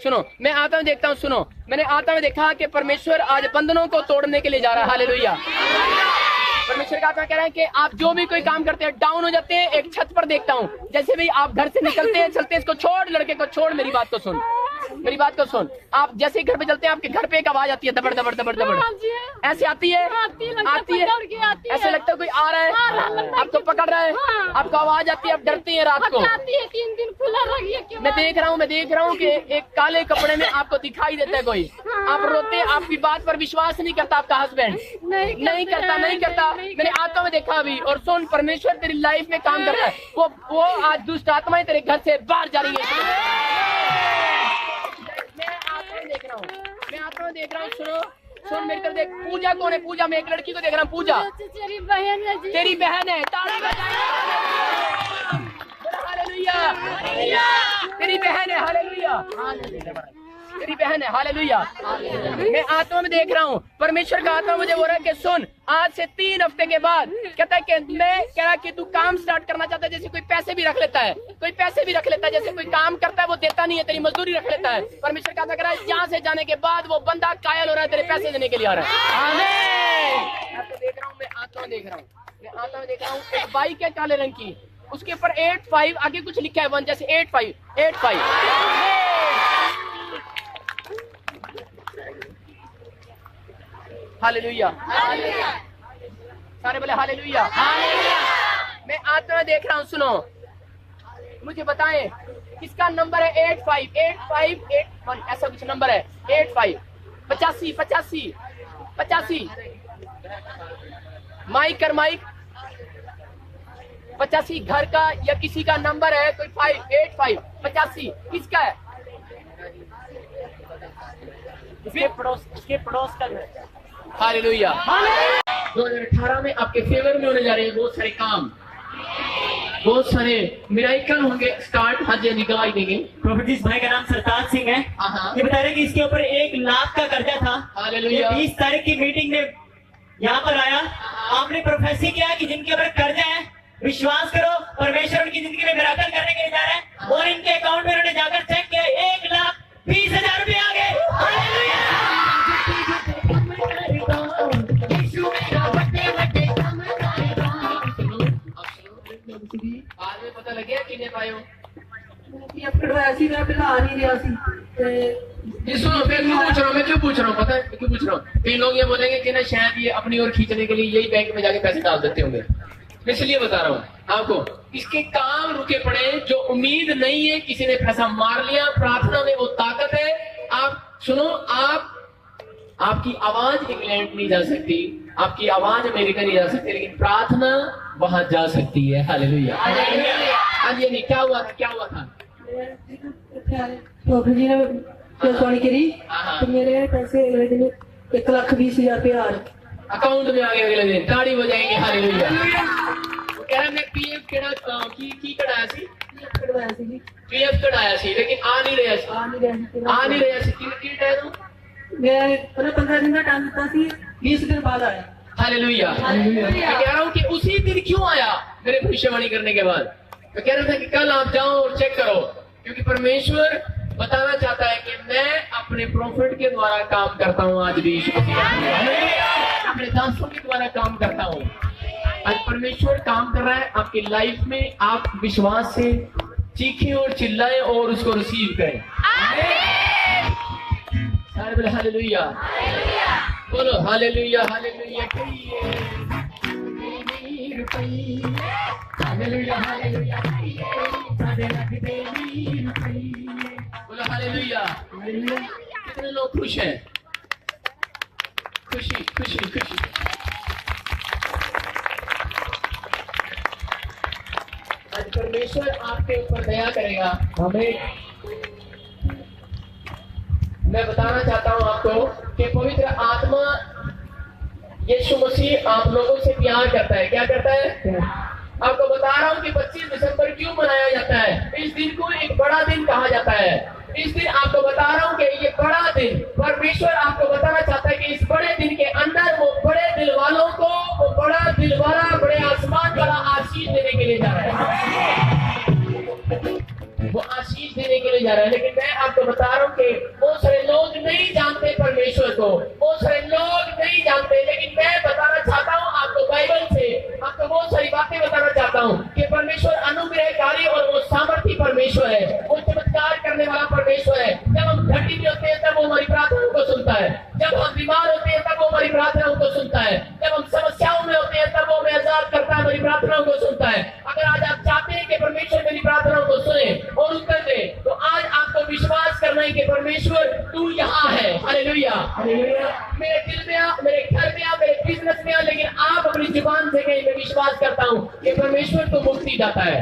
सुनो, मैं आता में देखता हूँ। सुनो, मैंने आता में देखा कि परमेश्वर आज बंधनों को तोड़ने के लिए जा रहा है। हालेलुया। परमेश्वर का आत्मा कह रहा है कि आप जो भी कोई काम करते हैं, डाउन हो जाते हैं, एक छत पर देखता हूँ, जैसे भी आप घर से निकलते हैं, चलते हैं, इसको छोड़, लड़के को छोड़, मेरी बात को सुन, मेरी बात को सुन, आप जैसे ही घर पे चलते हैं आपके घर पे एक आवाज आती है, दबड़ दबड़ दबड़ दबड़, ऐसे आती है, आती है, ऐसे लगता है कोई आ रहा है, आपको पकड़ रहा है, आपको आवाज आती है, आप डरते हैं रात को। 3 दिन खुला रही है। मैं देख रहा हूँ कि एक काले कपड़े में आपको दिखाई देता है कोई, आप रोते हैं, आपकी बात पर विश्वास नहीं करता आपका हस्बैंड, नहीं करता। मैंने आत्मा में देखा अभी, और सुन, परमेश्वर तेरी लाइफ में काम कर रहा है, वो आज दुष्ट आत्माएं तेरे घर से बाहर जा रही है। मैं आत्मा में देख रहा हूँ, सुन मेरी तरफ देख। पूजा कौन है? पूजा, मैं एक लड़की को देख रहा हूँ, पूजा तेरी बहन है जी। तेरी बहन है, ताली बजाओ, हालेलुया, तेरी बहन है, हालेलुया, तेरी बहन है, हालेलुया। मैं आत्मा में देख रहा हूँ, परमेश्वर का आत्मा मुझे बोल रहा है कि सुन, आज से 3 हफ्ते के बाद कहता है कि मैं कह रहा कि तू काम स्टार्ट करना चाहता है, जैसे कोई पैसे भी रख लेता है, जैसे कोई काम करता है वो देता नहीं है, तेरी मजदूरी रख लेता है। परमेश्वर का कह रहा है यहाँ से जाने के बाद वो बंदा कायल हो रहा है, तेरे पैसे देने के लिए आ रहा है। आमीन। देख रहा हूँ, मैं आत्मा में देख रहा हूँ, एक बाइक है काले रंग की, उसके ऊपर 85 आगे कुछ लिखा है, 1 जैसे 85। हालेलुया, सारे बोले हालेलुया। मैं आत्मा में देख रहा हूँ, सुनो, मुझे बताएं किसका नंबर है? 85 ऐसा कुछ नंबर है, 85 85 माइक कर, माइक 85 घर का या किसी का नंबर है, कोई 85 किसका है? इसके पड़ोस का है। हालेलुया। 2018 में आपके फेवर में होने जा रहे हैं बहुत सारे काम, बहुत सारे मिराइकल होंगे स्टार्ट। हाँ जी, गवाही देंगे। प्रॉफिट इस भाई का नाम सरताज सिंह है। हाँ। ये बता रहे कि इसके ऊपर 1 लाख का कर्जा था। हालेलुया। 20 तारीख की मीटिंग में यहाँ पर आया, आपने प्रोफेसी किया कि जिनके ऊपर कर्जा है, विश्वास करो परमेश्वर उनकी जिंदगी में मिराकल करने के लिए जा रहा है, और इनके अकाउंट में उन्होंने जाकर चेक किया, 1,20,000 रुपए आ गए। हालेलुया। बाद में पता लग गया किन्ने पाए हो। मैं क्यों पूछ रहा हूँ पता है क्यों पूछ रहा हूँ? कई लोग ये बोलेंगे कि ना शायद ये अपनी ओर खींचने के लिए यही बैंक में जाके पैसे डाल देते होंगे। मैं इसलिए बता रहा हूँ आपको, इसके काम रुके पड़े, जो उम्मीद नहीं है, किसी ने पैसा मार लिया। प्रार्थना में वो ताकत है। आप सुनो, आपकी आवाज इंग्लैंड नहीं जा सकती, आपकी आवाज अमेरिका नहीं जा सकती, लेकिन प्रार्थना वहां जा सकती है। हालेलुया। हाँ जी, क्या हुआ था? प्रॉफिट जी ने सोनी करी तो मेरे पैसे अगले दिन 1,20,000 रुपये आ रहे अकाउंट में आ गए, अगले दिन ताड़ी बजाएंगे। हालेलुया। कह रहा मैं पीएफ की कढ़ाया सी, पीएफ कढ़ाया सी, लेकिन आ नहीं रहा सी। कितनी टाइम मैं 15 दिन का टाइम देता सी, 20 दिन बाद आया। हालेलुया। मैं कह रहा हूँ कि उसी दिन क्यों आया? मेरे भविष्यवाणी करने के बाद मैं कह रहा था कि कल आप जाओ और चेक करो, क्योंकि परमेश्वर बताना चाहता है कि मैं अपने प्रॉफिट के द्वारा काम करता हूँ। आज भी अपने दासों के द्वारा काम करता हूँ। आज परमेश्वर काम कर रहा है आपकी लाइफ में। आप विश्वास से चीखें और चिल्लाएं और उसको रिसीव करें। सारे बोले हालेलुया, बोलो हालेलुया। हालेलुया, बोलो हालेलुया। कितने लोग खुश हैं? खुशी खुशी खुशी। आज परमेश्वर आपके ऊपर दया करेगा। हमें मैं बताना चाहता हूं आपको कि पवित्र आत्मा यीशु मसीह आप लोगों से प्यार करता है। क्या करता है? आपको बता रहा हूं कि 25 दिसंबर क्यों मनाया जाता है। इस दिन को एक बड़ा दिन कहा जाता है। इस दिन आपको बता रहा हूं कि ये बड़ा दिन परमेश्वर आपको बताना चाहता है कि इस बड़े दिन के अंदर वो बड़े दिल वालों को, वो बड़ा दिल वाला, बड़े आसमान वाला आशीष देने के लिए जा रहा है। वो आशीष देने के लिए जा रहा है। लेकिन मैं आपको बता रहा हूँ कि बहुत सारे लोग नहीं जानते परमेश्वर को, बहुत सारे लोग नहीं जानते। लेकिन मैं बताना चाहता हूँ आपको, बाइबल से आपको बहुत सारी बातें बताना चाहता हूँ कि परमेश्वर अनुग्रहकारी और वो सामर्थी परमेश्वर है, वो चमत्कार करने वाला परमेश्वर है। जब हम को सुने और उत्तर दे। तो आज आपको विश्वास करना है कि परमेश्वर तू यहाँ है। हालेलुया। मेरे दिल में आ, मेरे घर में आ, मेरे बिजनेस में आ, लेकिन आप अपनी जुबान से कहें मैं विश्वास करता हूँ कि परमेश्वर तो मुक्ति दाता है।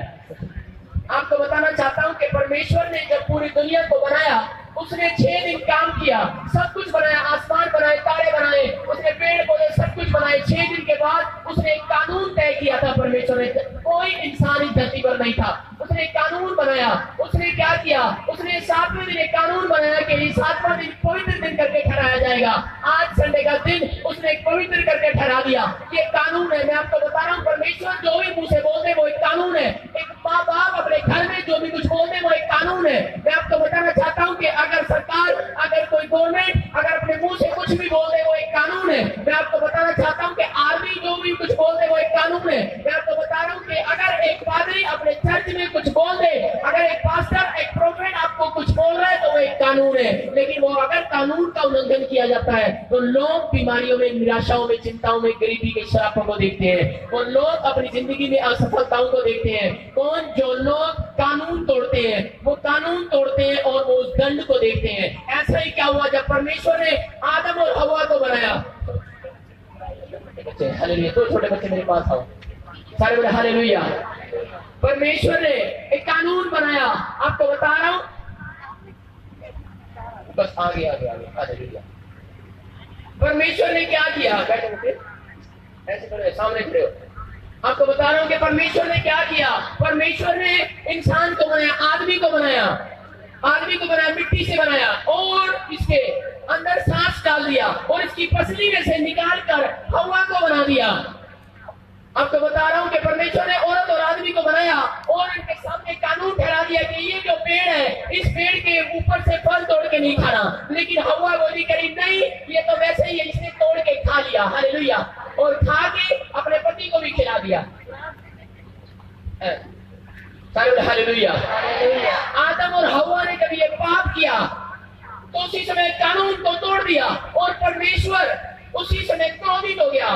आपको बताना चाहता हूँ कि परमेश्वर ने जब पूरी दुनिया को बनाया उसने 6 दिन काम किया, सब कुछ बनाया, आसमान बनाए, तारे बनाए, उसने पेड़ पौधे सब कुछ बनाए। 6 दिन के बाद उसने एक कानून तय किया था। परमेश्वर ने, कोई इंसान इस धरती पर नहीं था, उसने एक कानून बनाया। उसने क्या किया, उसने 7वें दिन एक कानून बनाया कि 7वां दिन पवित्र दिन करके ठहराया जाएगा। आज संडे का दिन उसने एक पवित्र करके ठहरा दिया। ये कानून है। मैं आपको बता रहा हूँ परमेश्वर जो भी मुंह से बोलते वो एक कानून है। एक माँ बाप अपने घर में जो भी कुछ बोलते वो एक कानून है। मैं आपको बताना चाहता हूँ कि अगर सरकार, अगर कोई गवर्नमेंट अगर अपने मुंह से कुछ भी बोल दे वो एक कानून है। मैं आपको बताना चाहता हूँ कि आर्मी जो भी कुछ बोल दे वो एक कानून है। मैं आपको बता रहा हूँ कि अगर एक पादरी अपने चर्च में कुछ बोल दे, अगर एक पास्टर, एक प्रोफेट आपको कुछ बोल रहा है तो वो एक कानून है। लेकिन वो अगर कानून का उल्लंघन किया जाता है तो लोग बीमारियों में, निराशाओं में, चिंताओं में, गरीबी के श्रापों को देखते हैं। वो लोग अपनी जिंदगी में असफलताओं को देखते हैं। कौन? जो लोग कानून तोड़ते हैं, वो कानून तोड़ते हैं और वो उस दंड को देखते हैं। ऐसा ही क्या हुआ जब परमेश्वर ने आदम और हवा को बनाया। हालेलुया। तो छोटे बच्चे मेरे पास आओ, सारे बोले हालेलुया। परमेश्वर ने एक कानून बनाया। आपको बता रहा हूं, बस आगे आगे आगे। हालेलुया। परमेश्वर ने क्या किया? बैठे बैठे ऐसे खड़े, सामने खड़े हो। आपको बता रहा हूं कि परमेश्वर ने क्या किया। परमेश्वर ने इंसान को बनाया, आदमी को बनाया, आदमी को बनाया, मिट्टी से बनाया और इसके अंदर सांस डाल दिया और इसकी पसली में से निकाल कर हवा को बना दिया। आपको बता रहा हूं कि परमेश्वर ने औरत और आदमी को बनाया और इनके सामने कानून ठहरा दिया कि ये जो पेड़ है, इस पेड़ के ऊपर से फल तोड़ के नहीं खाना। लेकिन हवा बोली करी नहीं, ये तो वैसे ही है, इसने तोड़ के खा लिया। हालेलुया। और खा के अपने पति को भी खिला दिया। हालेलुया। आदम और हवा ने जब ये पाप किया तो उसी समय कानून को तोड़ दिया और परमेश्वर उसी समय क्रोधित हो गया।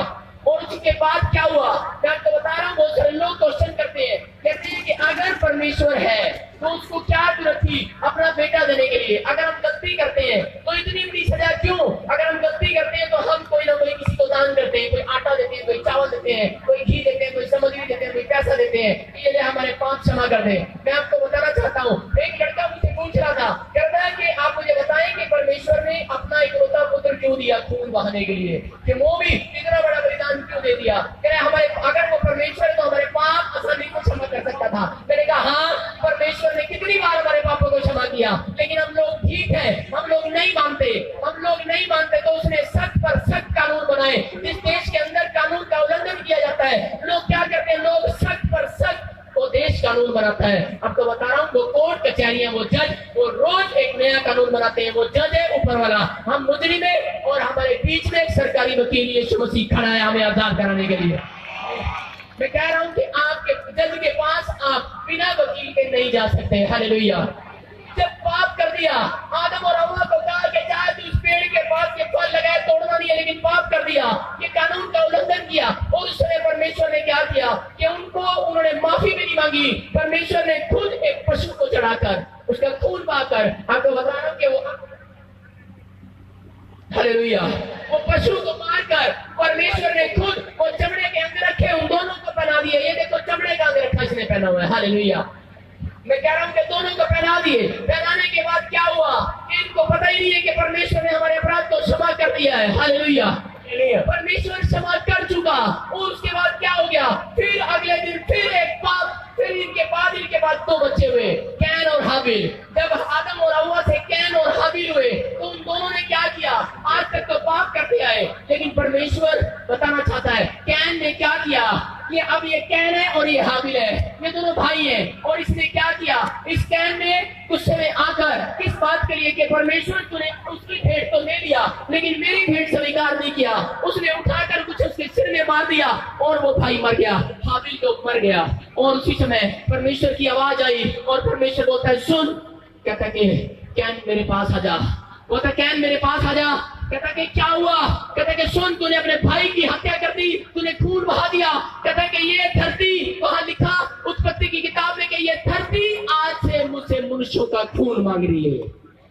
और उसके बाद क्या हुआ? मैं आपको बता रहा हूँ, बहुत सारे लोग क्वेश्चन करते हैं, कहते हैं कि अगर परमेश्वर है तो उसको क्या जरूरत थी अपना बेटा देने के लिए? अगर हम गलती करते हैं तो इतनी बड़ी सजा क्यों? अगर हम गलती करते हैं तो हम कोई ना कोई किसी को दान करते हैं, कोई आटा देते हैं, कोई चावल देते हैं, कोई घी देते हैं, कोई सामग्री देते हैं, कोई पैसा देते हैं, ये ले हमारे पाप क्षमा कर दे। मैं आपको बताना चाहता हूँ, एक लड़का मुझसे पूछ रहा था, कहता है कि आप मुझे बताएं कि परमेश्वर ने अपना इकलौता पुत्र क्यों दिया खून बहाने के लिए, कि वो भी इतना बड़ा बलिदान क्यों दे दिया? कह रहे हमारे, अगर वो परमेश्वर है तो हमारे पाप आसानी से क्षमा कर सकता था। मैंने कहा हाँ, परमेश्वर ने कितनी बार हमारे पापों को क्षमा किया, लेकिन हम लोग ठीक है, हम लोग नहीं मानते, हम लोग नहीं मानते। तो उसने सख्त पर सख्त कानून बनाए। जिस देश के अंदर कानून का उल्लंघन किया जाता है, लोग क्या करते हैं? लोग सख्त पर सख्त वो देश कानून बनाता है। आपको बता रहा हूँ, वो कोर्ट कचहरियां, वो जज, वो रोज एक नया कानून बनाते हैं। वो जज है ऊपर वाला, हम मुजरिम है और हमारे बीच में एक सरकारी वकील यीशु मसीह खड़ा है हमें आजाद कराने के लिए। मैं कह रहा हूँ कि आपके जज के पास आप बिना वकील के नहीं जा सकते। हालेलुया। जब पाप कर दिया, आदम और हव्वा को कहा कि चाहे तू इस पेड़ के पास के फल लगाए, तोड़ना नहीं है, लेकिन पाप कर दिया, ये कानून का उल्लंघन किया। और उस समय परमेश्वर ने क्या किया कि उन्होंने माफी भी नहीं मांगी। परमेश्वर ने खुद एक पशु को चढ़ाकर उसका खून बहाकर, आपको बता रहा हूँ कि वो, हालेलुया, वो पशु को मारकर परमेश्वर ने खुद वो चमड़े के अंदर रखे, उन दोनों को पहना दिया। ये देखो चमड़े का अंदर रखा इसने पहना हुआ है। हालेलुया। मैं कह रहा हूँ कि दोनों को पहना दिए। पहनाने के बाद क्या हुआ? इनको पता ही नहीं है कि परमेश्वर ने हमारे अपराध को क्षमा कर दिया है। हालेलुया। परमेश्वर क्षमा कर चुका। और उसके बाद क्या हो गया? फिर अगले दिन फिर एक पाप, फिर इनके बाद 2 बच्चे हुए, कैन और हाबिल। जब आदम और हव्वा से कैन और हाबिल हुए तो उन दोनों ने क्या किया? आज तक तो पाप करते आए, लेकिन परमेश्वर बताना चाहता है कैन ने क्या किया। ये अब ये कैन है और ये हाबिल है, ये दोनों भाई हैं। और इसने क्या किया? इस कैन ने गुस्से में आकर किस बात के लिए कि परमेश्वर तूने उसकी भेंट तो ले लिया, लेकिन मेरी भेंट स्वीकार नहीं किया। उसने उठाकर कुछ उसके सिर में मार दिया और वो भाई मर गया, हाबिल तो मर गया। और उसी समय परमेश्वर की आवाज आई और परमेश्वर बोलता है सुन। कहता कि कैन मेरे पास आ जा। बोलता कैन मेरे पास आ जा। कहता कि क्या हुआ? कहता कि सुन, तूने अपने भाई की हत्या कर दी, तूने खून बहा दिया। कहता कि ये धरती, वहां लिखा उत्पत्ति की किताब में कि ये धरती आज मनुष्यों का खून मांग रही है।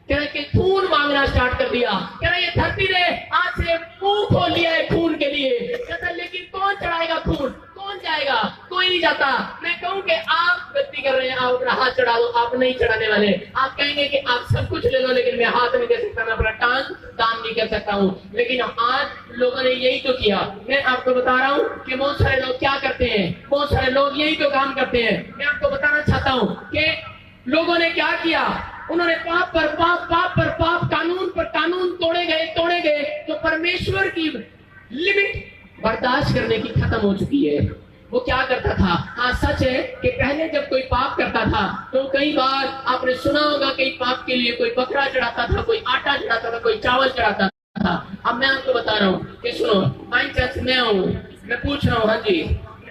कह रहे कि खून मांगना स्टार्ट कर दिया। कह रहे ये धरती ने आज से मुंह खोल लिया है खून के लिए। कहता लेकिन कौन चढ़ाएगा खून, कौन जाएगा, कोई नहीं जाता। मैं कहूँ कि आप गलती कर रहे हैं, आप अपना हाथ चढ़ा दो, आप नहीं चढ़ाने वाले। आप कहेंगे कि आप सब कुछ ले लो लेकिन मैं हाथ नहीं दे सकता, मैं अपना टांग दान नहीं कर सकता हूँ। लेकिन आज लोगों ने यही तो किया। मैं आपको बता रहा हूँ कि बहुत सारे लोग क्या करते हैं, बहुत सारे लोग यही तो काम करते हैं। मैं आपको बताना चाहता हूँ कि लोगों ने क्या किया, उन्होंने पाप पर पाप, पाप पर पाप, कानून पर कानून तोड़े गए तो परमेश्वर की लिमिट बर्दाश्त करने की खत्म हो चुकी है। वो क्या करता था, हाँ सच है कि पहले जब कोई पाप करता था तो कई बार आपने सुना होगा कई पाप के लिए कोई बकरा चढ़ाता था, कोई आटा चढ़ाता था, कोई चावल चढ़ाता था। अब मैं आपको बता रहा हूँ कि सुनो, बाई चांस मैं हूँ, मैं पूछ रहा हूँ, हाँ जी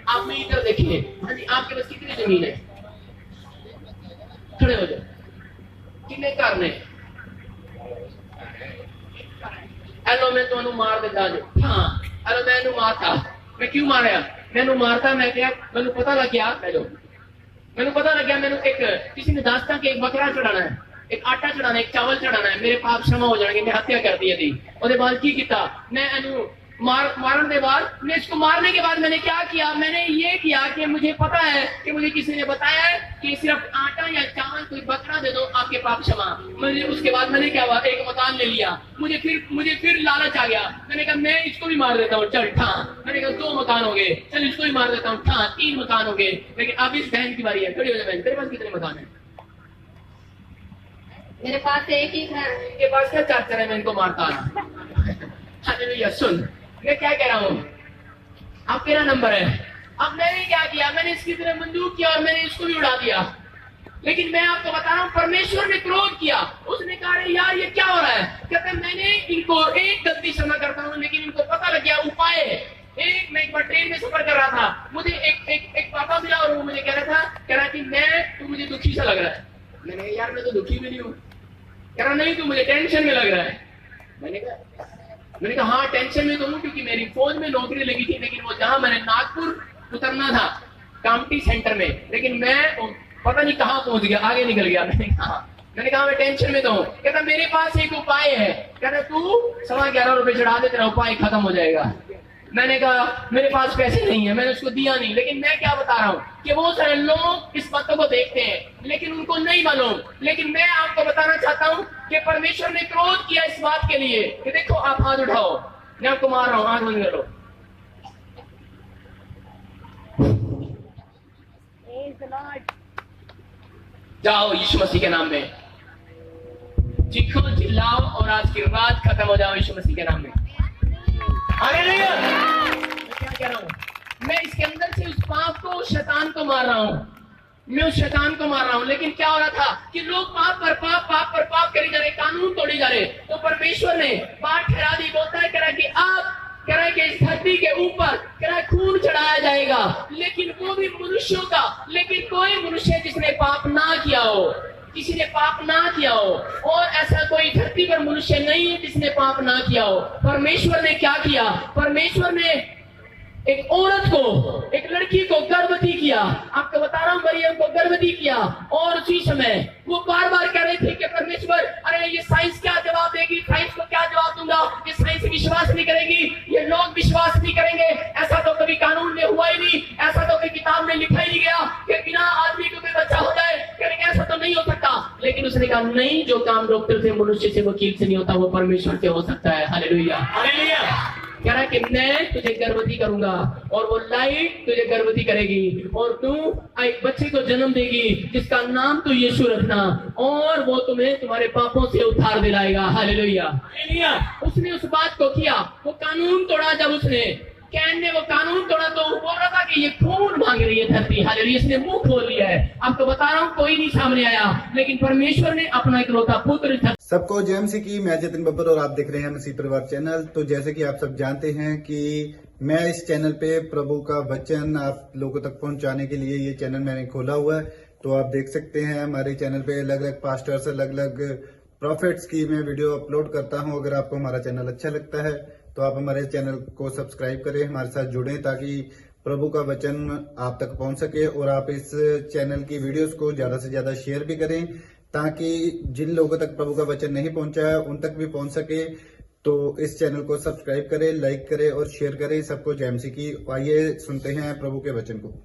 आप मैं इधर देखिए, हाँ जी आपके पास कितनी जमीन है, खड़े हो जाओ, कितने घर ने, हेलो मैं तो मार देता जो, हाँ हेलो मैं मारता, मैं क्यों मारा, मैंने मारता, मैं क्या मैंने पता लग गया, मैंने पता लग गया, मैंने एक किसी ने दास्ता के एक बकरा चढ़ाना है, एक आटा चढ़ाना है, एक चावल चढ़ाना है, मेरे पाप क्षमा हो जाएंगे, मैं हत्या कर दी थी। उसके बाद की किया मैं मारने के बाद, मैं इसको मारने के बाद मैंने क्या किया, मैंने ये किया कि मुझे पता है कि मुझे किसी ने बताया है कि सिर्फ आटा या चावल कोई बकरा दे दो आपके पाप क्षमा। मुझे उसके बाद मैंने क्या हुआ, एक मकान ले लिया, मुझे फिर लालच आ गया, मैंने कहा मैं इसको भी मार देता हूँ, चल ठां, मैंने कहा 2 मकान हो गए, चल इसको भी मार देता हूँ, ठां 3 मकान हो गए। लेकिन अब इस बहन की बारी है, खड़ी हो जाए बहन, तेरे पास कितने मकान है? मेरे पास एक ही घर। इनके पास क्या चार्जर है, मैं इनको मारता हालेलुया। सुन मैं क्या कह रहा हूँ, अब तेरा नंबर है। अब मैंने क्या किया, मैंने इसकी तरह बंदूक किया और मैंने इसको भी उड़ा दिया। लेकिन मैं आपको बता रहा हूँ परमेश्वर ने क्रोध किया, उसने कहा यार ये क्या हो रहा है, कहते मैंने इनको एक गलती क्षमा करता हूँ लेकिन इनको पता लग गया उपाय है। मैं एक बार ट्रेन में सफर कर रहा था, मुझे एक पापा मिला और वो मुझे कह रहा कि मैं तू मुझे दुखी सा लग रहा है। मैंने कहा यार मैं तो दुखी भी नहीं हूँ। कह रहा नहीं तू मुझे टेंशन में लग रहा है। मैंने कहा हाँ टेंशन में तो हूँ क्योंकि मेरी फौज में नौकरी लगी थी, लेकिन वो जहां मैंने नागपुर उतरना था कामटी सेंटर में, लेकिन मैं पता नहीं कहाँ पहुंच गया, आगे निकल गया। मैंने कहा मैं टेंशन में तो हूँ। कहता मेरे पास एक उपाय है, कहता तू 11.5 रुपए चढ़ा दे, तेरा उपाय खत्म हो जाएगा। मैंने कहा मेरे पास पैसे नहीं है, मैंने उसको दिया नहीं। लेकिन मैं क्या बता रहा हूँ कि बहुत सारे लोग इस बातों को देखते हैं लेकिन उनको नहीं मालूम। लेकिन मैं आपको बताना चाहता हूँ कि परमेश्वर ने क्रोध किया इस बात के लिए कि देखो आप हाथ उठाओ, मैं आपको मार रहा हूँ, हाथ बंद करो। जाओ यीशु मसीह के नाम में चीखो चिल्लाओ और आज की रात खत्म हो जाओ यीशु मसीह के नाम में। हालेलुया। मैं क्या कह रहा हूँ, मैं इसके अंदर से उस पाप को, उस शैतान को मार रहा हूँ, मैं उस शैतान को मार रहा हूँ। लेकिन क्या हो रहा था कि लोग पाप पर पाप करे जा रहे, कानून तोड़े जा रहे। तो परमेश्वर ने बात ठहरा दी, बोलता है कि आप कह रहा है कि इस धरती के ऊपर कह रहा है खून चढ़ाया जाएगा, लेकिन वो भी मनुष्यों का। लेकिन कोई मनुष्य जिसने पाप ना किया हो, किसी ने पाप ना किया हो, और ऐसा कोई धरती पर मनुष्य नहीं है जिसने पाप ना किया हो। परमेश्वर ने क्या किया, परमेश्वर ने एक औरत को, एक लड़की को गर्भवती किया। आपको बता रहा हूँ मरियम को गर्भवती किया, और उसी समय वो बार बार कह रहे थे कि परमेश्वर अरे ये साइंस क्या जवाब देगी, साइंस को क्या जवाब दूंगा, ये साइंस विश्वास नहीं करेगी, ये लोग विश्वास नहीं करेंगे, ऐसा तो कभी कानून में हुआ ही नहीं, ऐसा तो कभी किताब में लिखा ही नहीं गया कि बिना आदमी को कोई बच्चा हो जाए, करेंगे ऐसा तो नहीं हो सकता। लेकिन उसने कहा नहीं, जो काम डॉक्टर से, मनुष्य से, वकील से नहीं होता वो परमेश्वर से हो सकता है। Hallelujah hallelujah. कह रहा है कि मैं तुझे गर्भवती करूंगा और वो लाइट तुझे गर्भवती करेगी और तू एक बच्चे को जन्म देगी जिसका नाम तू यीशु रखना, और वो तुम्हें तुम्हारे पापों से उद्धार दिलाएगा। हालेलुया। उसने उस बात को किया, वो कानून तोड़ा। जब उसने कैन ने वो कानून तोड़ा तो वो बोल रहा था कि ये खून मांग रही है धरती। हालेलुया। इसने मुंह खोल लिया है। आपको बता रहा हूँ कोई नहीं सामने आया, लेकिन परमेश्वर ने अपना इकलौता पुत्र। सबको जय मसीह की, मैं जतिन बब्बर और आप देख रहे हैं मसीह परिवार चैनल। तो जैसे कि आप सब जानते हैं कि मैं इस चैनल पे प्रभु का वचन आप लोगों तक पहुंचाने के लिए ये चैनल मैंने खोला हुआ है। तो आप देख सकते हैं हमारे चैनल पे अलग अलग पास्टर्स, अलग अलग प्रॉफिट्स की मैं वीडियो अपलोड करता हूं। अगर आपको हमारा चैनल अच्छा लगता है तो आप हमारे चैनल को सब्सक्राइब करें, हमारे साथ जुड़ें ताकि प्रभु का वचन आप तक पहुंच सके। और आप इस चैनल की वीडियोस को ज्यादा से ज्यादा शेयर भी करें ताकि जिन लोगों तक प्रभु का वचन नहीं पहुंचा है उन तक भी पहुंच सके। तो इस चैनल को सब्सक्राइब करें, लाइक करें और शेयर करें। सबको जय मसीह की। आइए सुनते हैं प्रभु के वचन को।